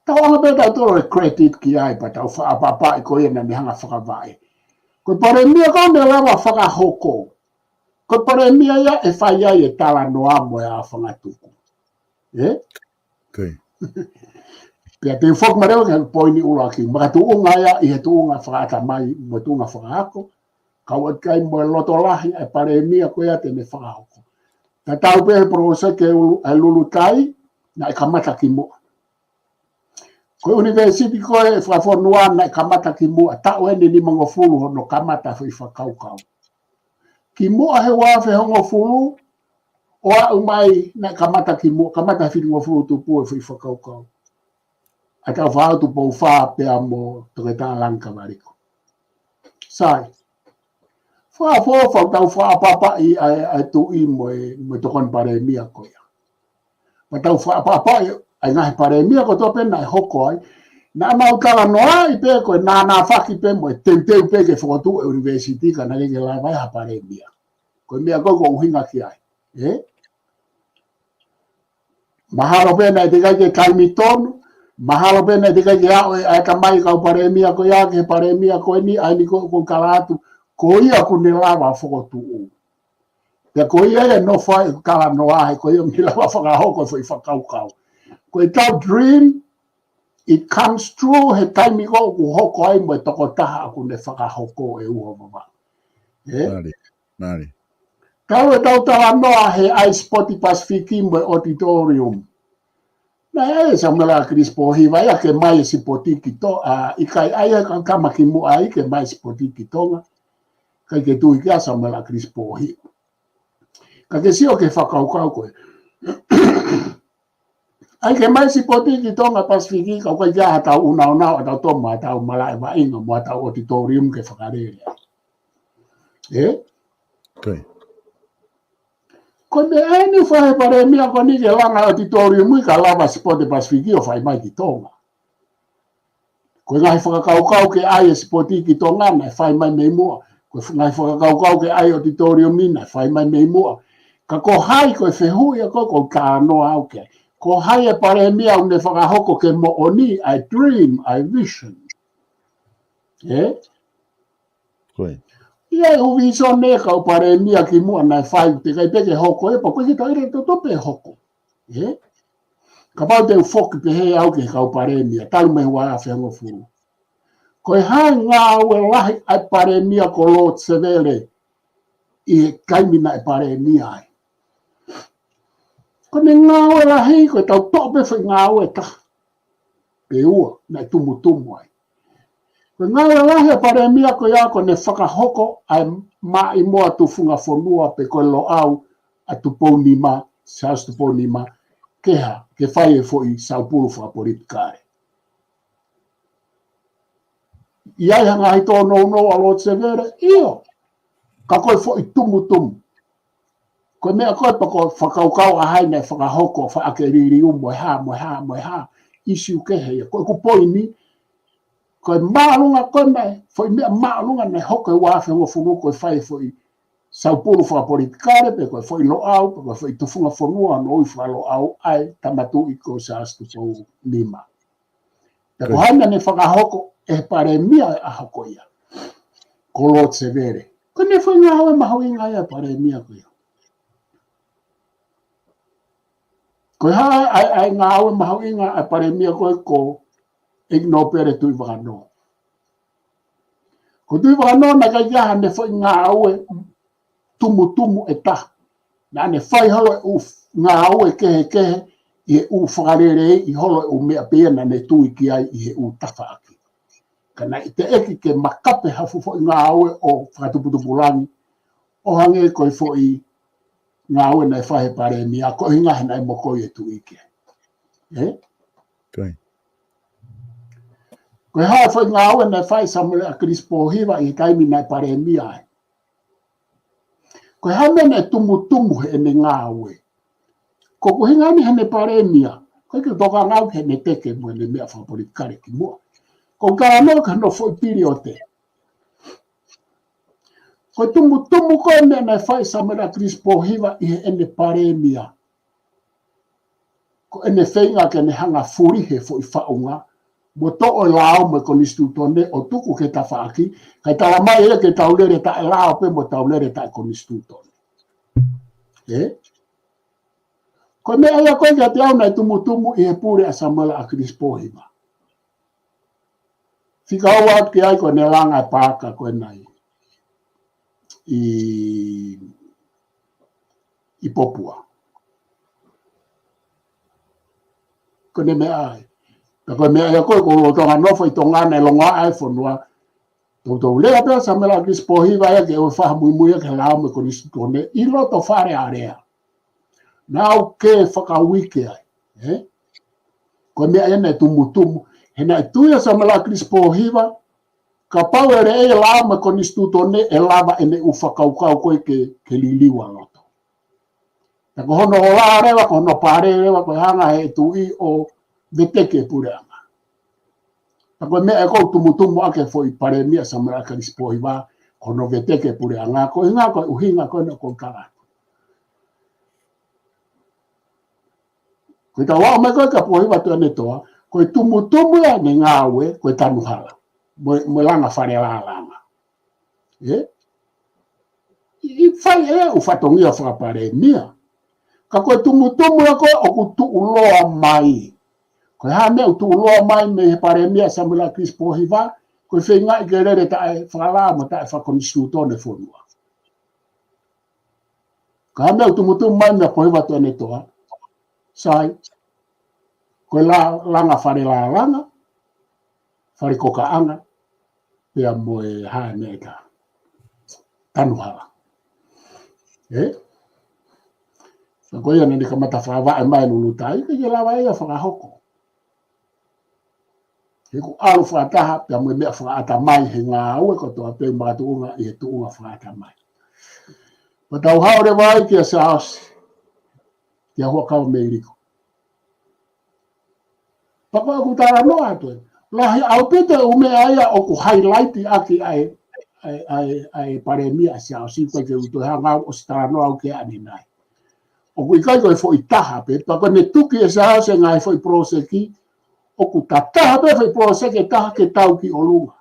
Tau anga pe tau toro e credit ki ai pa tau whaapapa i koe na ni hanga whakawai. Ko pare mia ko ne lawa whakahoko. Ko pare mia ia e whai ai e tala noa mo e a whangatuku. Pia te whok mareo ke poini ula ki. Maka tuunga ia I he tuunga whakata mai mo tuunga whakahako. Kau kai mo e loto lahi e pare mia ko ia te me whakahoko. Ta tau pe he prose ke lulu tai na e kamata ki mua. Ko university ko e whafonua na e kamata ki mua. Tau ene ni mangofulu no kamata whi whakaukau. Ki mua he wafe hongo fulu, o a umai na kamata ki mua, kamata whiri ngofulu tu pua whi whakaukau. A tau whao tu pou whaa pia mo toke tā lanka mariko. Sai. Whaa fōwhau tau whaa papa I a tu I mo tokon pare mia ko ia. Ma tau whaa papa I ngahi pare mia ko tope na e hoko ai. Na mau kala noa I pe ko na whaki pe mo tenteu pe ke whakotu e university ka na ke la vai ha pare mia. Ko mea ko uhinga ki ai. Mahalo pe na te kai ke kaimi tonu. Mahalo pe na te kai ke ao e kamai kau pare mia ko ia ke pare mia ko ni ai ni ko kalatu. Ko ia ku ne lava whakotu u. Pe ko ia e no whai kala noa he ko ia mi lava whakahoko whi whakaukau. Ko I tau dream, it comes true he taimi ko ku hoko ai mo toko taha aku ne whakahoko e uho mama. Kau e tau taha noa he ai Spoti Pasifiki mo auditorium. Na sa mala crispo hiva ya ke mai si poti kito a ikai ai ka kama ki mu ai ke mai si poti kito kai ke tu ia sa mala crispo hi ka ke sio ke whakaukau koe ai ke mai si poti kito nga pasifiki ka kai ia tau una atau toma tau mala e vai no mo tau auditorium ke whakarere Okay. Ko me ani fa pare mi ko ni ke langa auditorium ka lava si poti pasifiki o fai mai kito ko ngai whakakaukau ke ai si poti kito na fai mai me mua ko ngai whakakaukau ke ai auditorium ni na fai mai me mua ka ko hai ko fehu ya ko ka no au ke ko hai e pare mi au ne whakahoko ke mo oni I dream I vision Koe. ia u vision ne ka pare mi ki mua na fai te kai peke hoko e pa ko ki tai to to pe hoko ka pau te fok te he au ke ka pare mi tal me wa a fengo fu ko hai nga o lahi ai pare mi ko lot severe I kai mina e pare mi ai ko ne nga o lahi ko tau to pe fa nga o ta pe ua na tumu ai ko nga o lahi pare mi ko ya ko ne whakahoko ai ma I mo atu funga fonua pe ko lo au atu pounima sa atu pounima keha ke fai e foi Sao Paulo fa politikare ia hanga I to no a lot severe io ka koe foi tumu ko mea koe pa ko whakaukau a haina e whakahoko wha ake riri mo ha isi ke he ko ko poini ko maalunga ko mai foi mea maalunga nei hoko e wafe ngo fungu ko fai foi Sao Paulo fa politikare pe ko foi lo au pe ko foi tufunga fonua no I fa lo au ai tamatu I ko sa astu po lima pe ko haina ne whakahoko e pare mia a hoko ia ko lot severe ko ne foi ngā e maho inga ia pare mia ko ia ko ha ai ngā au e maho inga a pare mia ko igno pere tui whakano ko tui whakano na kai iaha ne foi ngā au e tumu e ta na ne fai holo e ngā au e kehe I u whakarere I holo e mea pia na ne tui ki ai I he u tafa aki kana I te eki ke makape hafu foi ngā au e o whakatuputupulangi o hange koi foi ngā au e nei whahe pare mia ko hinga hena e moko I e tui ki Okay. ko ha foi ngā au e nei whahe samule a Crispo hiva I kaimi nei pare mia ai ko ha mena tumu he ne ngā au e ko ko hinga ni hene pare mia ko ke toka ngau ke ne teke mo ne mea whapolitikare ki mua ko ka no ka no foi piriote ko tumu ko ne nei whahe samule a Crispo hiva I ene pare mia ko ene whenga ke ne hanga furi he foi whaunga mo to o lao mo konistutone o tuku ke ta whaaki kai tala mai e ke taulere ta e lao pe mo taulere ta e konistutone ko me aia koe kia te au nei tumu I he pure a Samuela a Crispo hiva whika au at ki ai ko ne langa e pāka koe nei I Popua ko ne me ai ko me aia koe ko tonga nofo I tonga nei longa ai fonua Toto lea pia Samuela a Crispo hiva ia ke o whaha muimuia ke lao me konistutone I loto whare area Nau ke whakawike ai. Ko mea ene tumu. Hena tuia Samuela Crispo hiva. Ka pau ere e lao me konistutone e lava ene u whakaukau koe ke liliwa loto. Ta ko hono o la rewa, ko hono pare rewa, ko hanga he tui o veteke pureanga. Ta ko mea e kou tumu ake foi pare mia Samuela Crispo hiva. Hono veteke pureanga. Ko hinga koe uhinga koe no kon kara. Koe ta wao mai koe ka pohiwa tu ane toa, koe tumu ya ne ngāwe, koe tanu hala. Mo langa whare langa. I whai e u whatongia whakapare mia. Ka koe tumu ya koe o ku tu uloa mai. Koe hane u tu uloa mai me he pare mia Samuela Crispo hiva, koe whenga I ke rere tae whakalama tae whakonistutone whonua. Ka hane u tumu mai me pohiwa tu ane toa, sai, Koe langa whare la langa, whare kokaanga, pia moe hae mea ka tanuhala. So koe ana ni kamata whawa e mai lulutai, ke lawa ea whakahoko. He ku alu whataha, pia moe mea whakata mai he ngā aue, ko toa pe mātu unga i he tuunga whakata mai. Ma tau haore vai kia sa house, kia hua kawa me iriko. Papa ku tara no atu. Lahi au pete ume aia o ku highlight aki ai paremia sia o si ko ke uto hanga o stara no au ke ani nai. O ku ikai ko fo itaha pe pa ko ne tuki e sa se ngai fo proseki o ku tataha pe fo proseki taha ke tau ki olunga.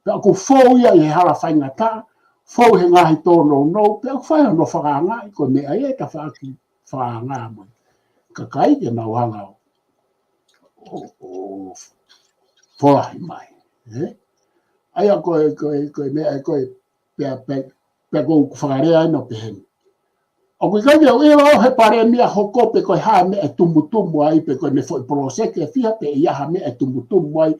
Pa ku fo ia e hala fainga ta fo he ngai to no pe ku fai no whakanga ko me aia ta whaki whanga mo. Ka kai ke na wanga o folahi mai. Aia koe mea koe pea kou whakarea ino peheni. O kui kai au eo he pare mea hoko pe koe haa mea tumutumu ai pe koe ne foi proseke fia pe iaha mea tumutumu ai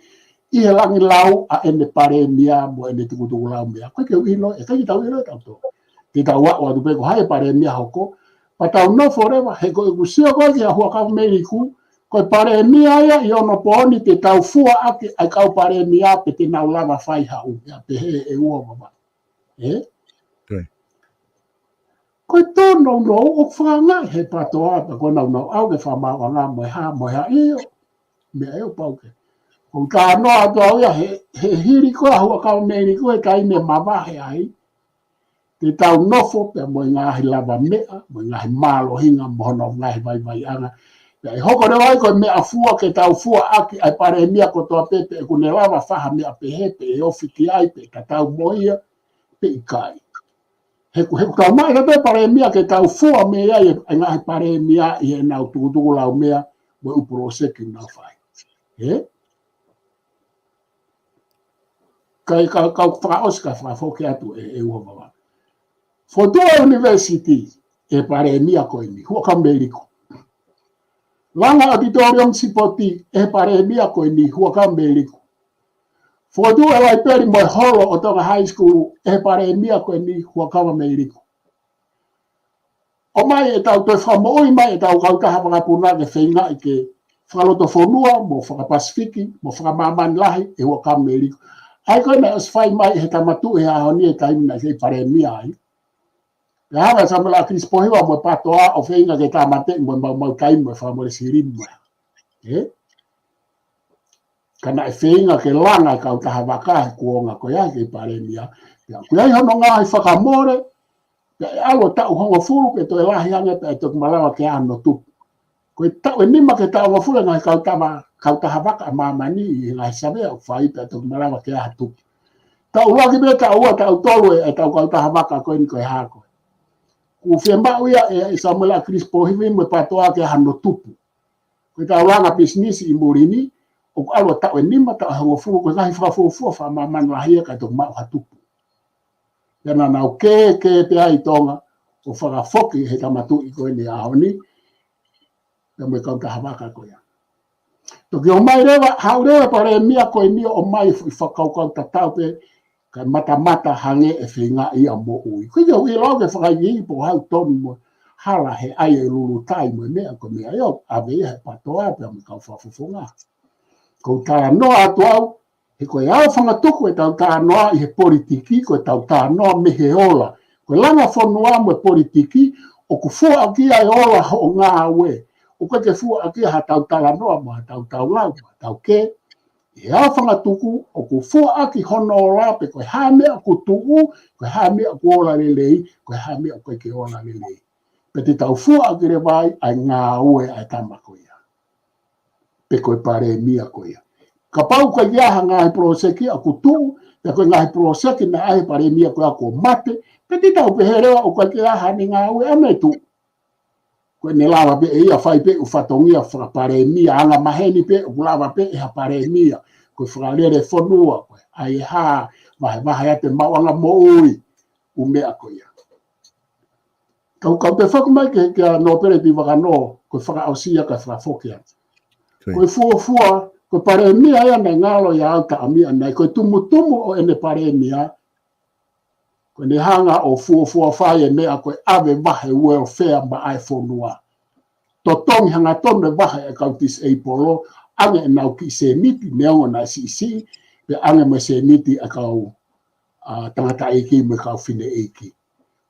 i he langi lau a ene pare mea mo ene tumutumu lau mea. Koe keu ino, e kai tau ino tau tō. Ki tau wak wadu pe ko hae pare mea hoko. Pa tau no forever, he koe kusio koe ki a hua kau meri ku. Koe pare mea ia i ono pooni te tau fua ake ai kau pare mea pe te nau lava whai hau. Ia pe he e ua mama. Koe tono no o whanga he patoa pa koe nau au ke whamau ngā moe ha eo. Mea eo pauke. Ko ka no ato au ia he hiri koe hua kau meri koe kai me mawahe ai. Te tau nofo pe moe ngahi lava mea, moe ngahi malo hinga mohono ngahi vai anga. E hoko re wai koe mea fua ke tau fua aki ai pare mea ko toa pepe e kune lava whaha mea pehepe e ofiki ai pe ka tau moia pe i kai. Heku tau mai ka pe pare mea ke tau fua mea i ngahi pare mea i he nau tukutuku lau mea mo upuro seki nau whai. Kai kau whakaoska whakafoke atu e ua wawa. Fotua University e pare mea koe ni, hua ka meriko. Langa auditorium sipoti e pare mea koe ni hua ka meriko. Fotu e lai peri moi holo o tonga high school e pare mea koe ni hua ka meriko. O mai e tau toi whamooi mai e tau kau taha whakapuna ke whainga i ke whakaloto whonua mo whakapasifiki mo whakamamani lahi e hua ka meriko. Ai koe na asfai mai he tamatu e ahoni e taimina e pare mea ai. Ya hanga samela Chris Pohiwa mo patoa o whainga ke tamate mo mau kaimo e whamore sirimu. Kana e whainga ke langa e kau taha waka e kuonga ko ia ke pare mea. Kui ai hono ngā i whakamore, e alo tau hongo furu ke to e lahi anga pe e tuk malawa ke ano tupu. Koe tau e nima ke tau hongo furu ngai kau taha waka mamani i ngai sawe au whai pe e tuk malawa ke aha tupu. Tau laki me tau ua tau tolu e tau kau taha waka koe ni koe hako. Ku whemba uia e Samuela Chris Pohiwi mo patoa ke hano tupu. Koe tau langa business i murini, o ku alo tau e nima tau hongo furu koe ngahi whakafufua whamamani lahia ka tuk mau hatupu. Pena nau ke pe ai tonga o whakafoki he tamatu i koe ni ahoni, pe mo kau taha waka koe. Toki o mai rewa, hau rewa pare mea koe ni o mai i whakaukau tatau pe ka mata hange e whinga i a mo ui. Kui au i lau ke whakai po hau tonu mo hala he ai e lulu tai mo mea ko mea eo awe he patoa pe mo kau whafufunga. Ko tā noa atu au, he koe au whangatuku e tau tā noa i he politiki, koe tau tā noa me he ola. Koe langa whanua mo e politiki, o ku fua aki ai ola ho ngā aue. O koe ke fua aki ha tau tala noa mo ha tau lau, tau ke. E au whangatuku, o ku fua aki hono ola pe koe hamea ku tuu, koe hamea ku ola lelei, koe hamea koe ke ola lelei. Pe te tau fua aki re vai, ai ngā aue ai tamako ia. Pe koe pare mia koe ia. Ka pau koe iaha ngahi proseki a ku tuu, pe koe ngahi proseki na ai pare mia koe a ko mate, pe te tau peherewa o koe ke aha ni ngā aue ame tu. Koe ne lawa pe e ia whai pe u whatongia whakapare mia, anga maheni pe u lawa pe e ha pare mia. Koe whakalere whanua, koe ai haa, mahe ate mawanga mo ui, u mea koe ia. Kau pe whakumai ke a no pere pi waka no, koe whakaausia ka whakafokea. Koe fua, koe pare mia ia nei ngalo ia au ta amia nei, koe tumu o ene pare mia, koe ne hanga o fua whai e mea koe ave wahe welfare ma ai whonua. Totongi hanga tone wahe e kautis e polo, ange e nau ki se niti neongo na si, pe ange me se niti a kau tangata eiki me kau fine eiki.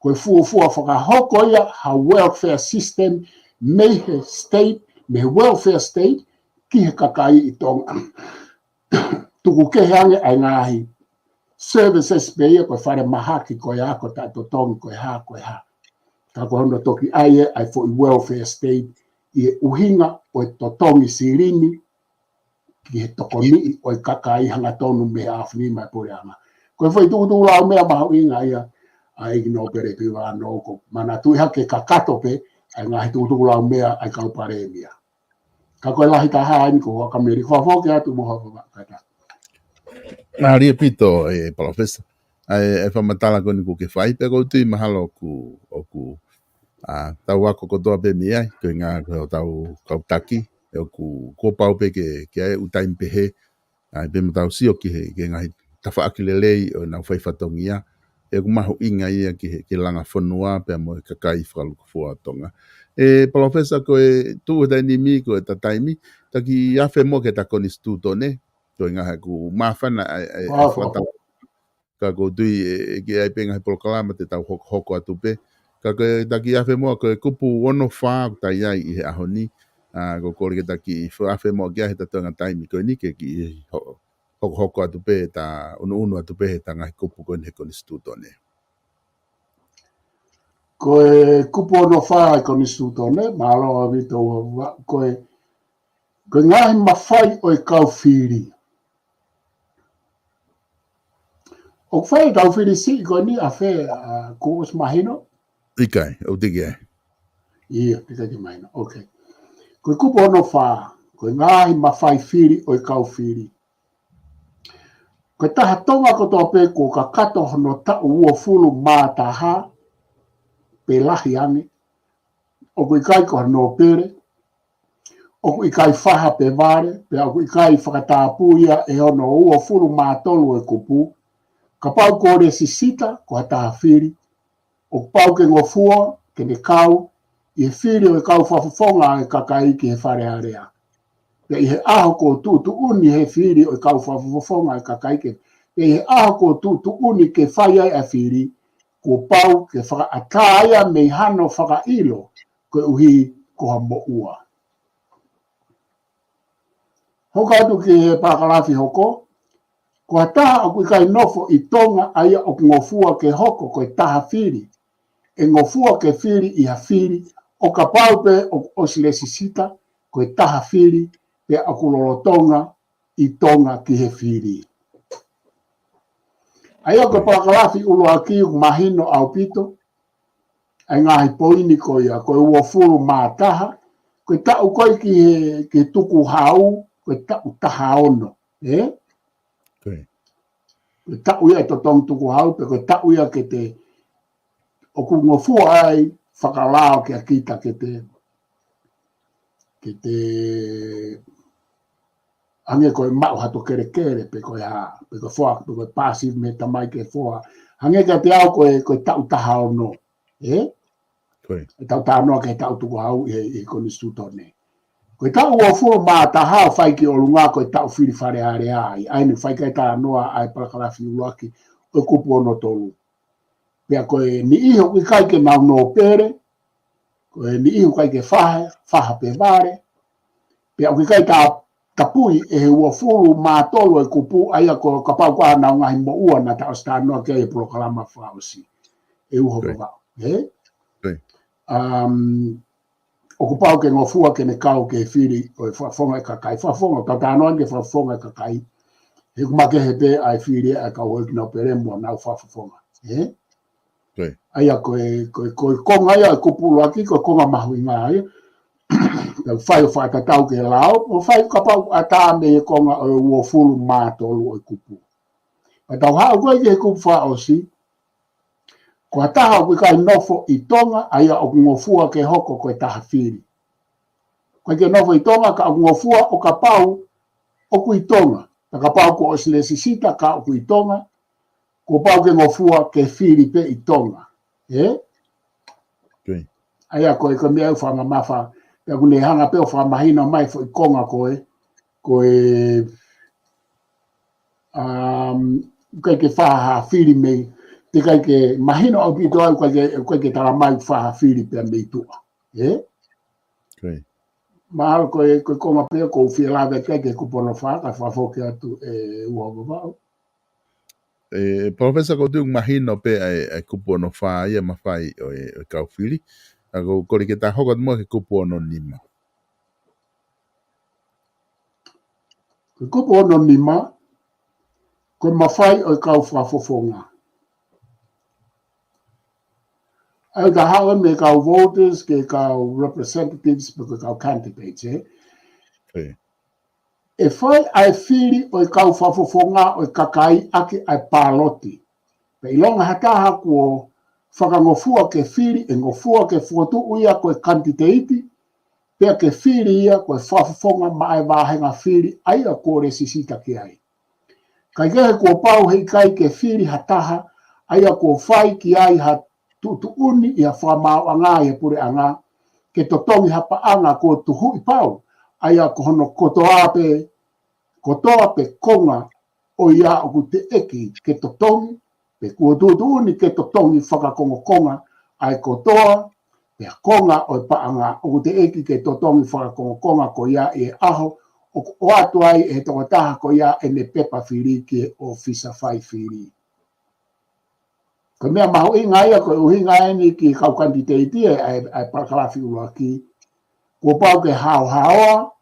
Koe fua whakahoko ia ha welfare system, me he state, me welfare state, ki he kakai i tonga. Tuku ke hange ai ngahi. Services pe ia koe whare maha ki koe ako tato tongi koe ha. Ka koe hono toki ai fo i welfare state, i e uhinga o e totongi sirini, ki he tokoni o e kakai hanga tonu me hafni mai pore anga. Koe whai tuku lau mea maha inga ia, ai ki no pere piwa noko. Mana tui hake kakato pe, ai ngahi tuku lau mea ai kau pare mia. Ka koe lahi taha ni ko waka meri. Whafoke atu moha kata. Nā ria pito e palofesa. E whamatala koni ko ke whai, pe kou tui mahalo o ku tau wako kotoa pe mi ai, koe ngā koe o tau kautaki, e o ku kōpau pe ke ai utaim pe he, pe matau sio ki he, ke ngahi tawhaaki lelei o nau whaifatongi ia, e ku mahu inga ia ke langa whanua, pe mo e kakai whakaluku fua tonga. E palofesa koe tuu dai ni mi koe tataimi, taki awhe mo ke takoni stuto ne, koe ngaha ku mawhana e whatau. Ka ko tui ke ai penga he polokalama te tau hoko atu pe. Ka koe taki awhe mo koe kupu ono whaa tai ai i he ahoni. Ko kore ke taki awhe mo kia he tatonga taimi koe ni ke ki hoko atu pe ta unu atu pe he ta ngahi kupu koe he koni stuto ne. Koe kupu ono whaa koni stuto ne, mahalo a vito koe ngahi mawhai o e kau whiri. O whai kau whiri si koe ni a whe ko os mahino? Ikai, o tiki ai. Ia, tika ki mahino, ok. Koe kupu ono whaa, koe ngahi mawhai whiri o e kau whiri. Koe taha tonga kotoa pe ko ka kato hono ta ua fulu mātaha pe lahi ange. O koe kai ko hono pere. O koe kai whaha pe vare. Pe o koe kai whakatāpu ia e hono ua fulu mātolu e kupu. Ka pau kore sisita ko hataha whiri. O pau ke ngofua ke ne kau. I he whiri o e kau whafufonga e kakai ki he whare area. Pe i he aho ko tutu uni he whiri o e kau whafufonga e kakai ke. Pe i he aho ko tutu uni ke whai ai a whiri. Ko pau ke whakaataia mei hano whakailo ko uhi ko ha mo ua. Hoka atu ki he pakalafi hoko. Ko taha o kai nofo i tonga aia o ngofua ke hoko ko taha whiri. E ngofua ke whiri i ha whiri. O ka pau pe o sile sisita ko taha whiri pe a kulolo tonga i tonga ki he whiri. Aia ko pakalafi ulo aki mahino au pito. Ai ngahi poini ko ia ko ua fulu mātaha. Ko tau koi ki he tuku hau. Ko tau taha ono. Ko tau ia to tong tuku hau. Pe ko tau ia ke te o ku ngofua ai whakalao ke akita ke te ange koe mau hato kere pe koe ha, pe koe whoa, pe koe passive me tamai ke whoa. Hange ka te au koe tau taha ono, tau taha ono ke tau tuku hau i koni stutone. Koe tau ua fua mā taha whai ki o lunga koe tau whiri whare are ai, aini whai kai taha noa ai parakalafi uruaki, koe kupu ono tolu. Pea koe ni iho ki kai ke mau no pere, koe ni iho kai ke whaha pe vare, pea ki kai tapui e he ua fulu mātolo e kupu aia ko kapau kwa na ngahi mo ua na ta osta noa ke e proklama whaosi. E uho kawao. O kupau ke ngofua ke ne kau ke whiri o e whafonga e kakai. Whafonga, tau tānoa ke whafonga e kakai. He kumake he pe ai whiri e kau hoi kina pere mua nau whafonga. Aia koe konga ia e kupulu aki, koe konga mahu inga aia. Whai o whakatatau ke lao, o whai kapau a tāme e konga o ua fulu mātolu o e kupu. Pa tau hao koe ke kupu whaosi, ko taha o kai nofo i tonga, aia o ngofua ke hoko koe taha whiri. Koe ke nofo i tonga ka ngofua o ka pau o ku i tonga. Ta ka pau ko o sile sisita ka o ku i tonga. Ko pau ke ngofua ke whiri pe i tonga. Aia koe ko mea whanga mawha. Pea kune hanga pe o whamahina mai fo i konga koe. Koe ke whaha whiri mei. Te kai ke mahina au pito au koe ke tala mai whaha whiri pea mei tua. Mahalo koe konga pea ko whia lawe ke kupono whaka whafoke atu uago vau. Professor ko tu mahino pe ai kupono wha ia mawhai o kau whiri. Ako kore ke ta hokot mo ke kupono nima. Kupono nima ko mawhai o kau whafofonga. Au ka hawa me kau voters ke kau representatives me kau candidates. E whai ai whiri o kau whafofonga o kakai ake ai pāloti. Pe ilonga hataha kua whakangofua ke whiri e ngofua ke whotu uia koe candidate pea ke whiri ia koe whafofonga mai wāhenga whiri ai a kore sisita ki ai. Kai kehe kua pau hei kai ke whiri hataha ai a kua whai ki ai ha tutu uni ia whamau anga ia pure anga ke totongi hapa anga ko tuhu i pau ai a kohono kotoa pe konga o ia o te eki ke totongi pe kua tutu uni ke totongi whakakongo konga ai kotoa pe konga o pa anga o te eki ke totongi whakakongo konga ko ia e aho o atu ai e tokataha ko ia e ne pepa whiri ke o fisa whai whiri. Ko mea maho inga ia ko uhinga eni ki kau kandidati ai pakalafi ua ki. Ko pau ke hao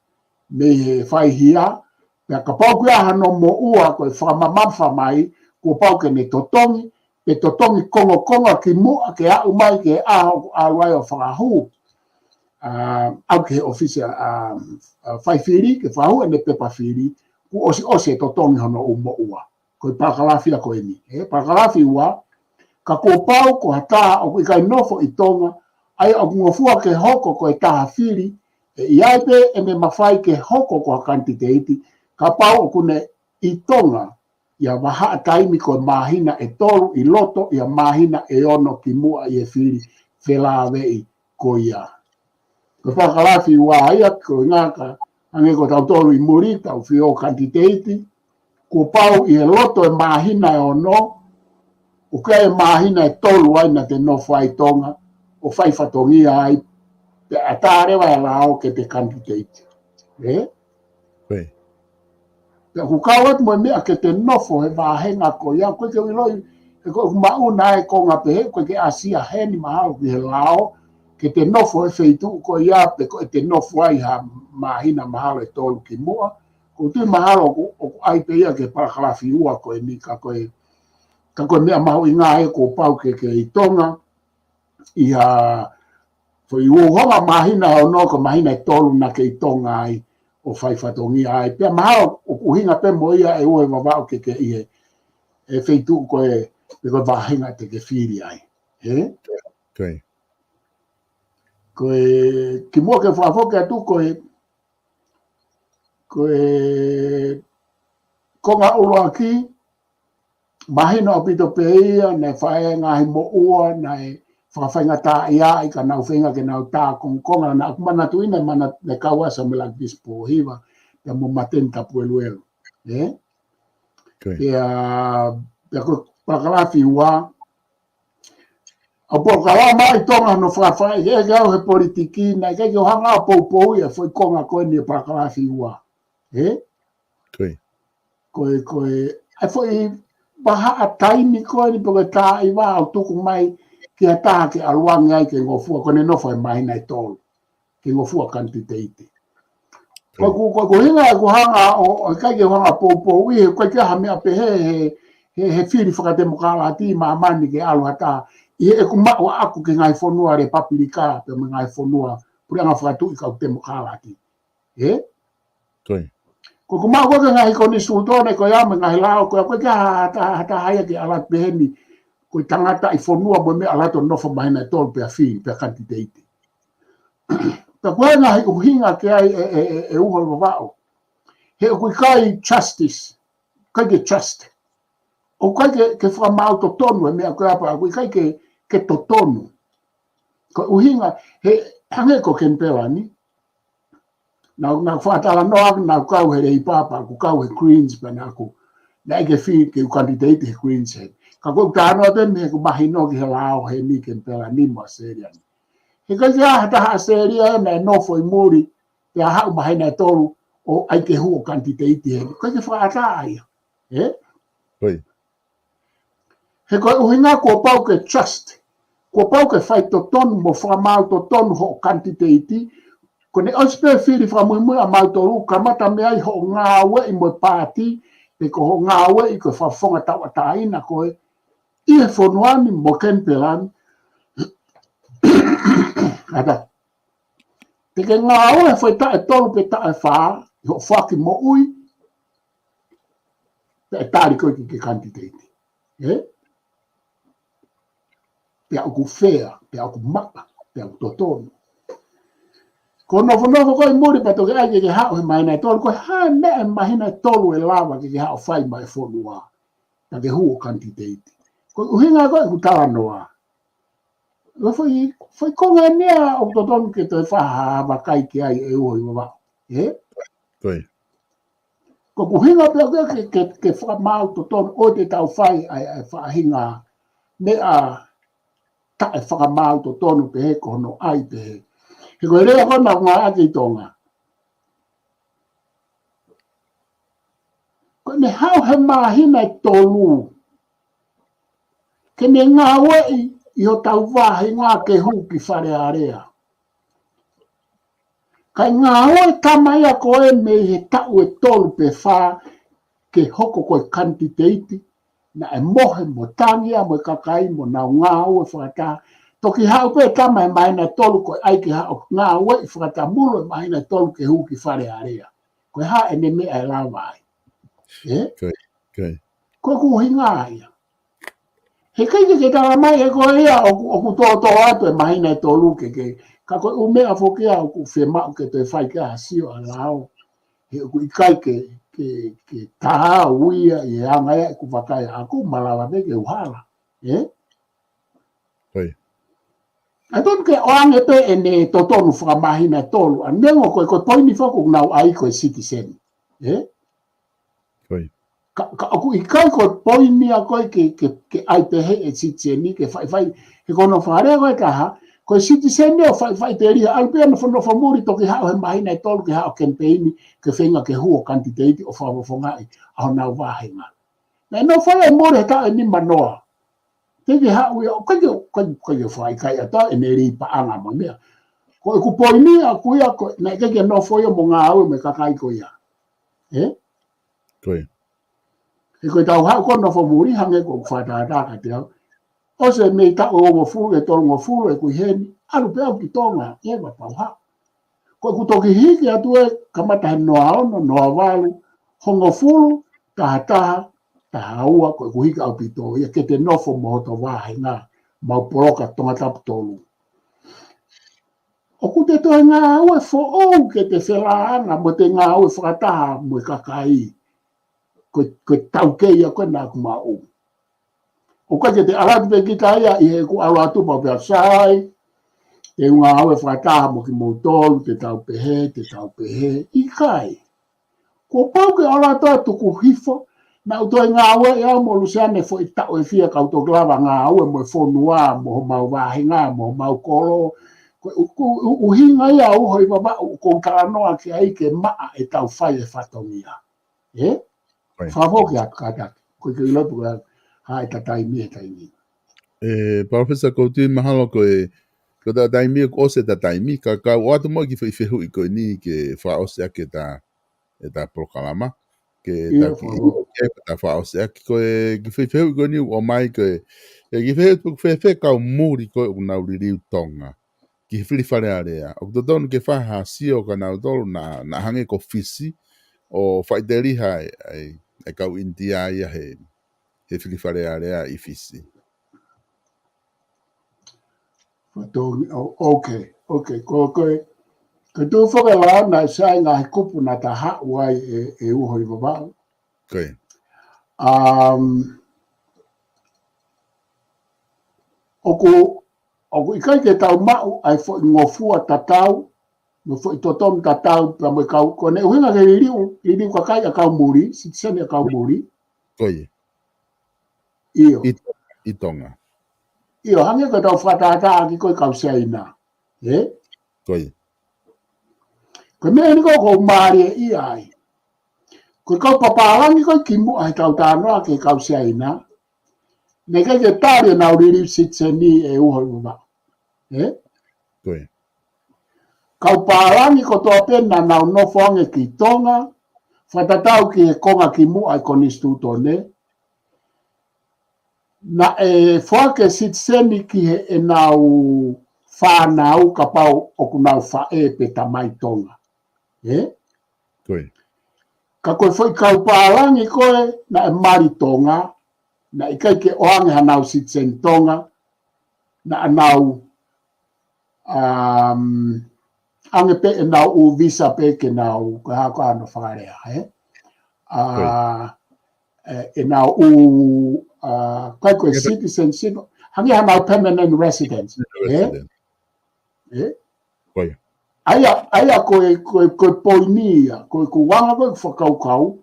me he whai hia. Pea ka pau ke aha no mo ua ko e whamamamfa mai. Ko pau ke ne totongi. Pe totongi kongo ki mua ke au mai ke aho aluai o whakahu. Au ke ofisia whai whiri ke whahu e ne pepa whiri. Ku osi totongi hono umo ua. Ko i pakalafi a ko eni. Pakalafi ua. Ka ko pau ko hata o kai nofo i tonga ai o ngofua ke hoko ko e taha whiri iai pe e me mawhai ke hoko ko candidate ka pau o kune i tonga ia waha taimi ko mahina e tolu i loto ia mahina e ono ki mua i e whiri whela wei ko ia. Ko whakalafi ua ia ko ngaka ange ko tau tolu i muri tau whio candidate ko pau i e loto e mahina e ono o kai mahina e tolu ai na te nofo ai tonga o whai whatongi ai pe atare wai lao ke te candidate. Pe ku kawat mo mea ke te nofo he wahenga ko ia koe ke wiloi e ko mauna e konga pe he koe ke asia heni mahalo ki he lao ke te nofo e feitu ko ia pe ko te nofo ai ha mahina mahalo e tolu ki mua ko tu mahalo o ai pe ia ke pakalafi ua ko e ni ka koe ka koe mea maho i ngā e ko pau ke i tonga i fo i uohonga mahina o no ko mahina e tolu na ke i tonga ai o whai whatongi ai. Pea mahalo o uhinga pe mo ia e ue wawao ke i e feitu ko e koe wahinga te ke whiri ai. Koe ki mua ke whafoke atu koe konga uloa ki mahina o pito pe ia, nei whae ngahi mo ua, nei whakawhainga tā ia, i ka nau whainga ke nau tā konga, na akumana tu ina mana ne kawasa me like this po hiwa, ya mo matenta po eluelu. Pea ko pakalafi ua, a po kalama i tonga no whakawhai, e gau he politiki, na ke o hanga pou pou ia, foi konga koe ni pakalafi ua. Koe, ai foi baha a taimi koe ni poke tā i wā au tuku mai ki a tā ke aluangi ai ke ngofua kone nofo e mahina i tolu ke ngofua candidate. Ko hinga e ko hanga o kai ke hanga pou i he koe ke ha mea pe he whiri whakademokala ati maamani ke alu hata i he ku mao aku ke ngai whonua Republika pe me ngai whonua puri anga whakatu i kau demokala ati. Ko kuma ko ngai ko ni sultone ko ya me ngai lao ko ke hata haya ke alat beheni ko tangata I fonua mo me alato no fo mahina tol pe afi pe candidate. koe ngā he uhinga ke ai e uho i wawao. He o kui kai justice, kai ke trust. O kai ke whamau to tonu e mea koe apa, o kai ke to tonu. Ko uhinga, he hange ko kempela ni. Nau whaatala noa, nau kau he rei papa, ku kau he Queens pa na aku. Na eke whi ke u candidate he Queens he. Ka koe tānoa te me ku mahi no ki he lao he ni kempela ni mo Australia ni. He kai te aha taha Australia e me nofo i muri, te aha u mahi na toru o ai ke hu o candidate he. Kai ke whaata aia. Koi. He koe uhinga ko pau ke trust. Ko pau ke whai to tonu mo whamau to tonu ho candidate. Ko ne ospe whiri whamui a mautoru, ka mata mea i ho ngā ue i mo pāti, pe ko ho ngā ue i ko whawhonga tawa tāina koe, i e whonuani mo kempelani. Ata. Te ke ngā ue whai tae tolu pe tae whā, i ho whaki mo ui, pe e tāri koe ki ke candidate. Pe au ku whea, pe au ku mapa, pe au totonu. Ko nofo koe muri pa toke ai ke hao he mahina e tolu, koe hae mea mahina e tolu e lava ke hao whai mai whonua, ta ke huo candidate. Koe uhinga koe ku tala noa. Koe whai konga nea o totonu ke toi whaha wakai ke ai e uho i wawa. Koe. Ko uhinga pia ke whamau totonu o te tau whai ai whahinga mea ta e whakamau totonu pe he kono ai pe he. He koe rea kona ngā ake i tonga. Koe ne hao he mahina e tolu. Ke ne ngā wei i o tau wahi ngā ke hu ki whare a rea. Kai ngā wei tamaia koe me he tau e tolu pe wha ke hoko koe candidate na e mohe mo tangia mo kakai mo nau ngā wei whakata. Toki hao pe tama e mahina tolu koe ai ki hao ngā wei whakata mulo e mahina tolu ke hu ki whare a rea. Koe ha e ne mea e lawa ai. Koe ku hinga aia. He kai ke tala mai e koe ia o ku tō atu e mahina e tolu ke. Ka koe umea whokia o ku whemau ke te whai ke asio a lao. He ku ikai ke taha uia i anga ea ku whakai aku malawa me ke uhala. A ton ke oange pe e ne totonu whakamahina tolu. A nengo koe poini whaku nau ai koe citizen. Ka aku ikai koe poini a koe ke ai pehe e citizen ni ke whai. He kono whare koe kaha. Koe citizen ni o whai te ria. Alpea no whanofamuri toki hao he mahina e tolu ke hao campaigni ke whenga ke huo candidate o whawawhangai. Aho nau wahenga. Na no whai e more ta e ni manoa. Teke hao ia, kai whai kai ata e ne ri paanga mo mea. Koe ku poini a kuia, na keke no whoia mo ngā au me kakai ko ia. Koe. E koe tau hao kono whamuri hange ko whatataka te au. O se mei tako o furu e tolongo furu e kui heni, alu pe au ki tonga, e wa pau hao. Koe ku toki hiki atu e kamata he noa ono, noa walu, hongo furu, taha, tahaua koe ku hika au pito ia ke te nofo mo to wahe ngā mau poroka tonga tapu tolu. O ku te tohe ngā au e fo ou ke te whelaanga mo te ngā au e whakataha mo e kakai. Koe tau keia koe nā kumau. O kai te aratu pe kita ia i he ku alu atu pa pia sai. Te ngā au e whakataha mo ki mou tolu, te tau pehe, i kai. Ko pau ke ala atu ku hifo, na utoe ngā ue e au mo lusiane fo i tau e fia kauto glava ngā ue mo e whonua, mo mau wahinga, mo mau kolo. Uhinga ia uho i wama ko karanoa ki ai ke maa e tau whai e whatongia. Whafoki a kata, koe ke ilotu ka hae ta taimi e taimi. Professor Kouti, mahalo koe ta taimi ko se ta taimi, ka watu mo ki whiwhihu i koe ni ke whaose ake ta prokalama. Ke ta whaose ake koe ki whiwhihu i koe ni o mai koe ki whiwhihu kau muri koe u nau ririu tonga. Ki whiri whare area. O kutotonu ke whaha sio ka nau tolu na hange ko fisi o whaiteri hai e kau india ia he whiri whare area i fisi. Okay. Koe Ko tu foka la na sai nga kupu na taha wai e uho i babau. Okay. Oku ikai ke tau mau ai fo ngofua tatau no fo totom tatau pa mo kau kone uhinga ke iri kwa kai akau muri sitsene akau muri. Koi. Iyo. Itonga. Iyo hange ka tau fatata aki koi kau saina. Koi. Ko me ni ko mari i ai. Ko kau papalangi ko kimu ai tau tano aki kau saina. Neka ke tari na uriri sitseni e uho ba. Koi. Kau palangi ko to pena na no fonge ki tonga. Fatatau ki e konga kimu ai konistu tone. Na e foke sitseni ki e nau whanau ka pau oku nau whae pe tamai tonga. Koi. Ka koe foi kau pālangi koe na e mari tonga, na i kai ke oange hanau sitsen tonga, na anau ange pe e nau u visa pe ke nau ka hako ano whakarea. E nau u kai koe citizenship, hangi hanau permanent residence. Koi. Aia koe poinia, koe kuwanga koe whakaukau,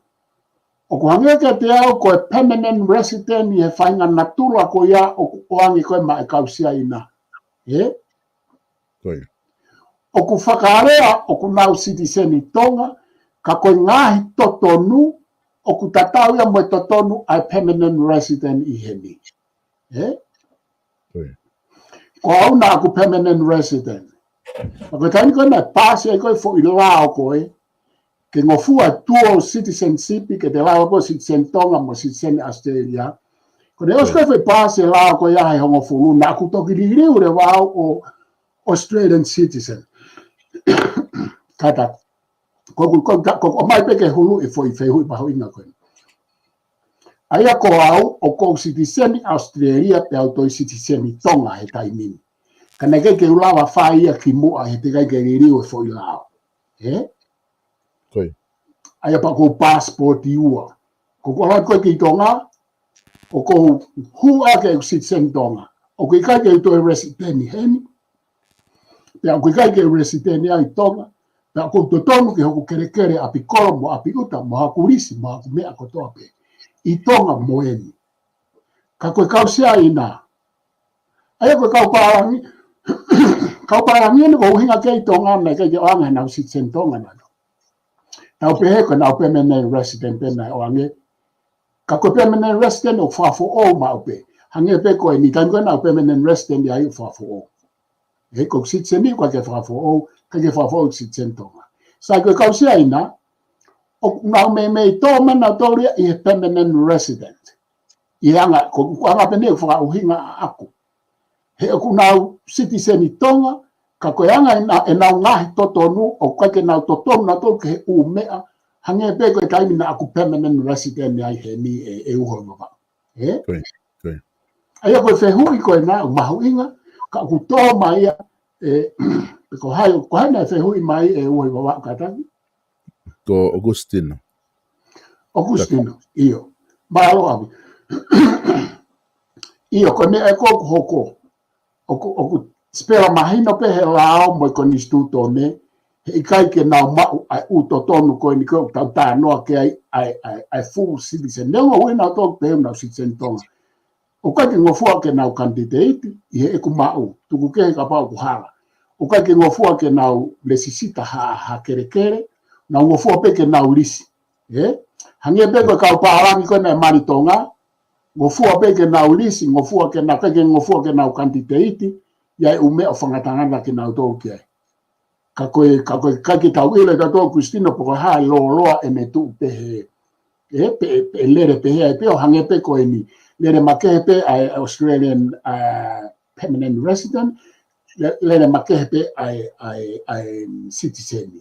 o ko hange ke te au koe permanent resident i he whainga natula ko ia o oangi koe ma e kausia ina. Koi. O ku whakarea o ku nau citizen i tonga, ka koe ngahi totonu, o ku tatau ia moe totonu ai permanent resident i heni. Koi. Ko au na aku permanent resident. Ako tani koe na pasi ai koe fo i lao koe, ke ngofua tuo citizenship ke te lao koe citizen tonga mo citizen Australia. Ko ne osko fe pasi lao koe ia hei hongo fulu, na aku toki ririu re wau o Australian citizen. Kata, ko mai peke hulu e fo i fehui paho inga koe. Aia ko au o ko citizen Australia pe au toi citizen tonga he taimini. Kana ke ulawa whaia ki mua he te kai ke ririu e fo i lao. Koi. Aia pa ko passport i ua. Ko koha koe ki tonga, o ko hua ke citizen tonga. O ko i kai ke toi resident i heni. Pea ko i kai ke resident i tonga. Pea ko to tonu ke hoku kere kere api koro mo api uta mo haku risi mo haku mea kotoa pe. I tonga mo eni. Ka koe kausia ina. Aia koe kau pārangi. Kau pārangi ene ko uhinga kei tonga na kei ke oanga nau citizen tonga na. Nau pehe ko nau permanent resident pena oange. Ka koe permanent resident o whafo o mau pe. Hange pe koe ni tango nau permanent resident i ai o whafo o. Ko citizen ni kwa ke whafo o, ka ke whafo o citizen tonga. Sai koe kausia ina, nau me tō mana tōria i he permanent resident. I anga, ko anga pene o whaka uhinga aku. He oku nau citizen i tonga, ka koe anga e nau ngahi totonu, o kai ke nau totonu na tō ke he u mea, hange pe koe taimi na aku permanent resident ai he ni e uho ngaka. Aia koe whehui koe nā, mahu inga, ka aku tō mai ia, ko hai na whehui mai e uho ngaka katangi. Ko Augustino. Augustino, iyo. Mahalo awi. Iyo, koe mea e kōku hoko. Oku spera mahino pe he lao mo ko nistuto ne he kai ke na mau ai uto tonu ko ni ko ta no ke ai full citizen ne o we na to pe na citizen tonga o ka ke ngofua ke na candidate i he ku mau tu ku ke ka pa ku hala o ka ke ngofua ke na necessita ha kere na ngofua pe ke na ulisi hange pe ko ka pa ara ni ko na mari tonga ngofua pe ke na ulisi ngofua ke na candidate ia ume o whangatangana ki nau tō kia. Ka koe ki tau ile ka tō Kristino poko hae loa e me tū pehe. Pe lere pehe ai pe o hange pe koe ni. Lere makehe pe ai Australian permanent resident. Lere makehe pe ai citizen.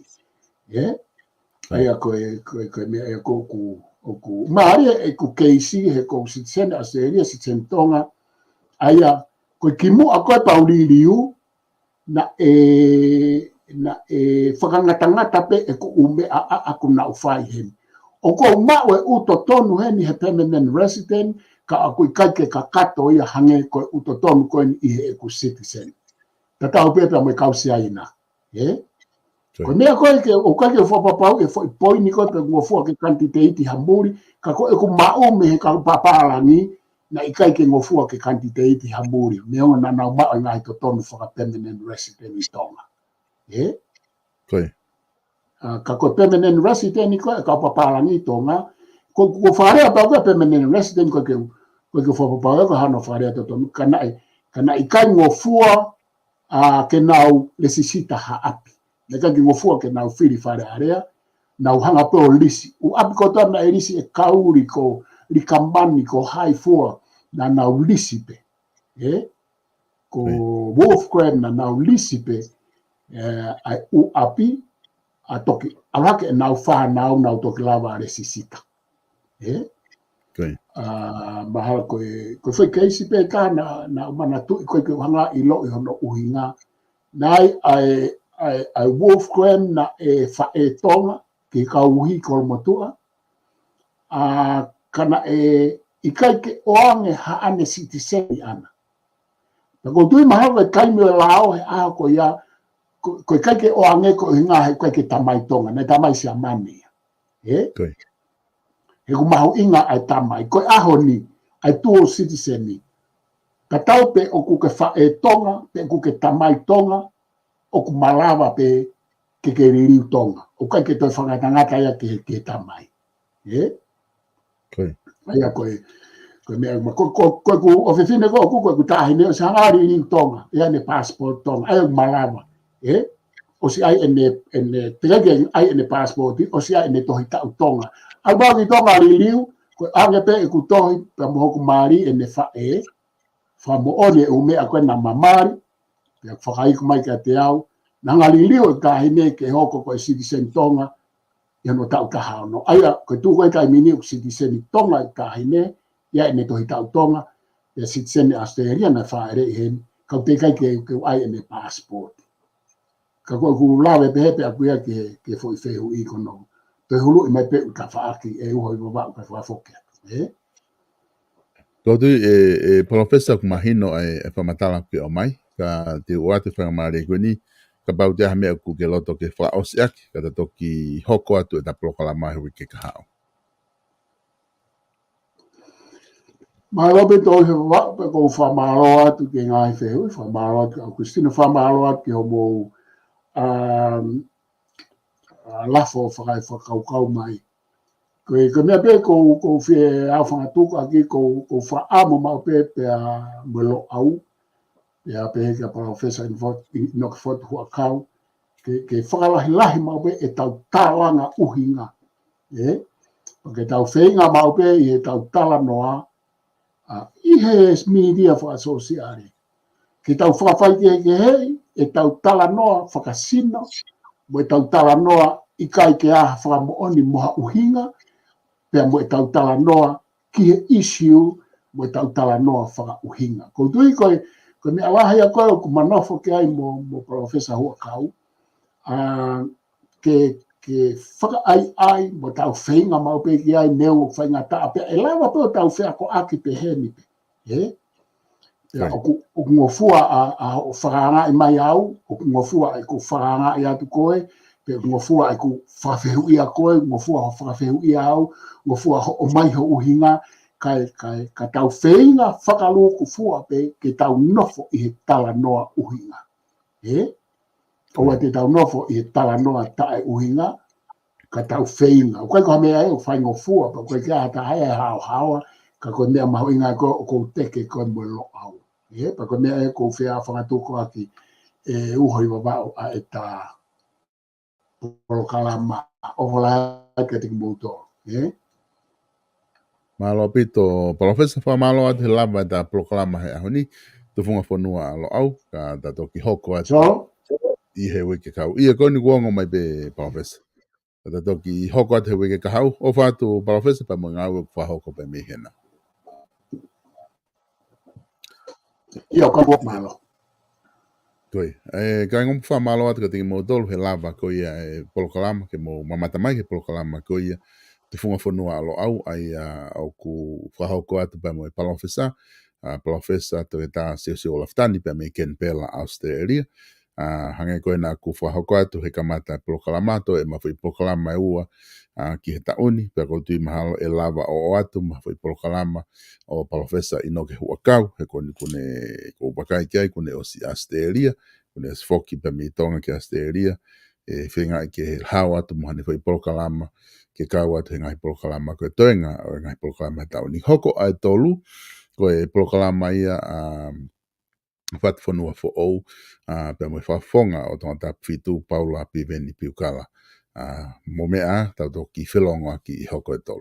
Aia koe mea e kōku. Maari e ku keisi he kōku citizen Australia citizen tonga. Aia koe ki mua koe pauririu na na whakangatangata pe e ko ume a kuna ufai hen. O ko mau e uto tonu heni he permanent resident, ka aku ikaike ka kato ia hange ko uto tonu ko ni e ku citizen. Tata o pepe mo kausi aina. Ko mea ko ke o ka ke whapapau e poi ni ko pe ngofua ke kantiteiti hamburi, ka ko e ku maume he ka papalangi, na ikaike ngofua ke kantiteiti hamburi. Mea na na mau ngai to tonu whaka permanent resident i tonga. Ka ko permanent resident ni ko ka papalangi tonga, ko wharea pa ko permanent resident ko ke whapapau ko hano wharea to tonu, kana ikai ngofua ke nau le sisita ha api. Neka ki ngofua ke nau whiri whare area, nau hanga pe o lisi. U api ko tana e lisi e kauri ko likamani ko hai fua na nau lisi pe. Ko wolf crab na nau lisi pe, ai u api a toki. Alake e nau wha nau toki lava le sisita. Mahal koe whai keisi pe ka na mana tui koe ke hanga i lo i hono uhinga. Nai ai wolf crab na e whae tonga ki ka uhi kolomotua. Kana i kai ke oange haane sitiseni ana. Na ko tui mahal koe kai mea lao he aha ko ia koe kai ke oange ko hinga he koe ke tamai tonga. Na tamai si amani. He ku mahu inga ai tamai. Koe aho ni ai tuo citizen ni. Ka tau pe o ku ke whae tonga, pe ku ke tamai tonga, o ku malawa pe ke ririu tonga. O kai ke toi whangatangata ia ke tamai. Ia koe mea, koe ku ofifine koe ku tahine, o si hanga ririu tonga, ia ne passport tonga, ai o malawa. O si ai ene tegake ai ene passport, o si ai ene tohi tau tonga. Ai bagi tonga ririu, koe ange pe e ku tohi, pe mohoku maari ene whae, whamo one o mea koe na mamari, pe whakaiku mai ka te au, na ngaliliu e tahine ke hoko koe citizen tonga, ia no tau taha ono. Aia, koe tu koe kai mini o citizen tonga e tahine, ia ene tohi tau tonga, ia citizen Australia na whaere i hen, kau te kai ke ai ene passport. Ka koe ku lawe pehepe aku ia ke fo i whehu i kono. Te hulu i mai pe uta whaaki e uho i wawa uka whawhokia. Ko tu professor kumahino e whamatala ki o mai, ka te uate whangamare koe ni, ka bau te hamea ku ke loto ke whaosiaki, ka tato ki hoko atu e ta prokala mai hui ke kahao. Marobe to he wa pe ko whamaro atu ke ngai whehu, whamaro atu, au Christina whamaro atu ke homo lafo whakai whakaukau mai. Ko mea pe ko whi au whangatuku aki ko whaamo mau pe a mwelo au, pe a pe heke a professor inoki whotu hua kau, ke whakalahi mau pe e tau tāwanga uhinga. Ke tau whenga mau pe i e tau tala noa, i he media whaasosiare. Ke tau whakawhai ke hei, e tau tala noa whakasino, mo e tau tala noa i kai ke aha whakamooni moha uhinga, pea mo e tau tala noa ki he issue, mo e tau tala noa whaka uhinga. Ko tui koe me alahi a koe o ku manofo ke ai mo professor hua kau, ke whaka ai mo tau whenga mau pe ki ai neu o whainga taa, pea e lawa pe o tau whea ko aki pe heni pe. O ku ngofua a whakanga i mai au, o ku ngofua e ku whakanga i atu koe, pe ngofua e ku whawhehu i a koe, ngofua ho whawhehu i au, ngofua o mai ho uhinga, ka tau whenga whakalua ku fua pe ke tau nofo i he tala noa uhinga. Oa te tau nofo i he tala noa tae uhinga, ka tau whenga. O koe koha mea e o whai ngofua, pa koe kia hata hae hao hawa, ka koe mea maho inga koe o kou teke koe mo lo au. Pa koe mea e kou whea whangatuko aki e uhoi wawao a e ta polokalama o wala ka tiki mouto. Malo pito, professor whamalo atu he lava e ta polokalama he aho ni, tu whunga whanua alo au, ka tato ki hoko atu i he wike kau. Ia koe ni kuongo mai pe professor. Ka tato ki hoko atu he wike kahau, o whatu professor pa mga au e whahoko pe me hena. Ia koe malo. Koe, kai ngom whamalo atu ka tiki mo tolu he lava ko ia polokalama ke mo mamata mai ke polokalama ko ia te funga whanua alo au ai au ku whahoko atu pa mo palofesa palofesa to e tā seo laftani pa me ken pela Australia hange koe na ku whahoko atu he kamata polokalama to e mawhi polokalama e ua ki he tauni pa ko tui mahalo e lava o atu mawhi polokalama o palofesa ino ke huakau he kone ko wakai kiai kone o si Australia kone as foki pa mi tonga ki Australia e whenga ke he hao atu mohane whai polokalama ke kau atu he ngai polokalama koe toenga o ngai polokalama tauni hoko ai tolu koe polokalama ia what whanua fo ou pa mo whafonga o tonga tap fitu paula pi veni piukala mo mea tau toki whelonga ki hoko e tolu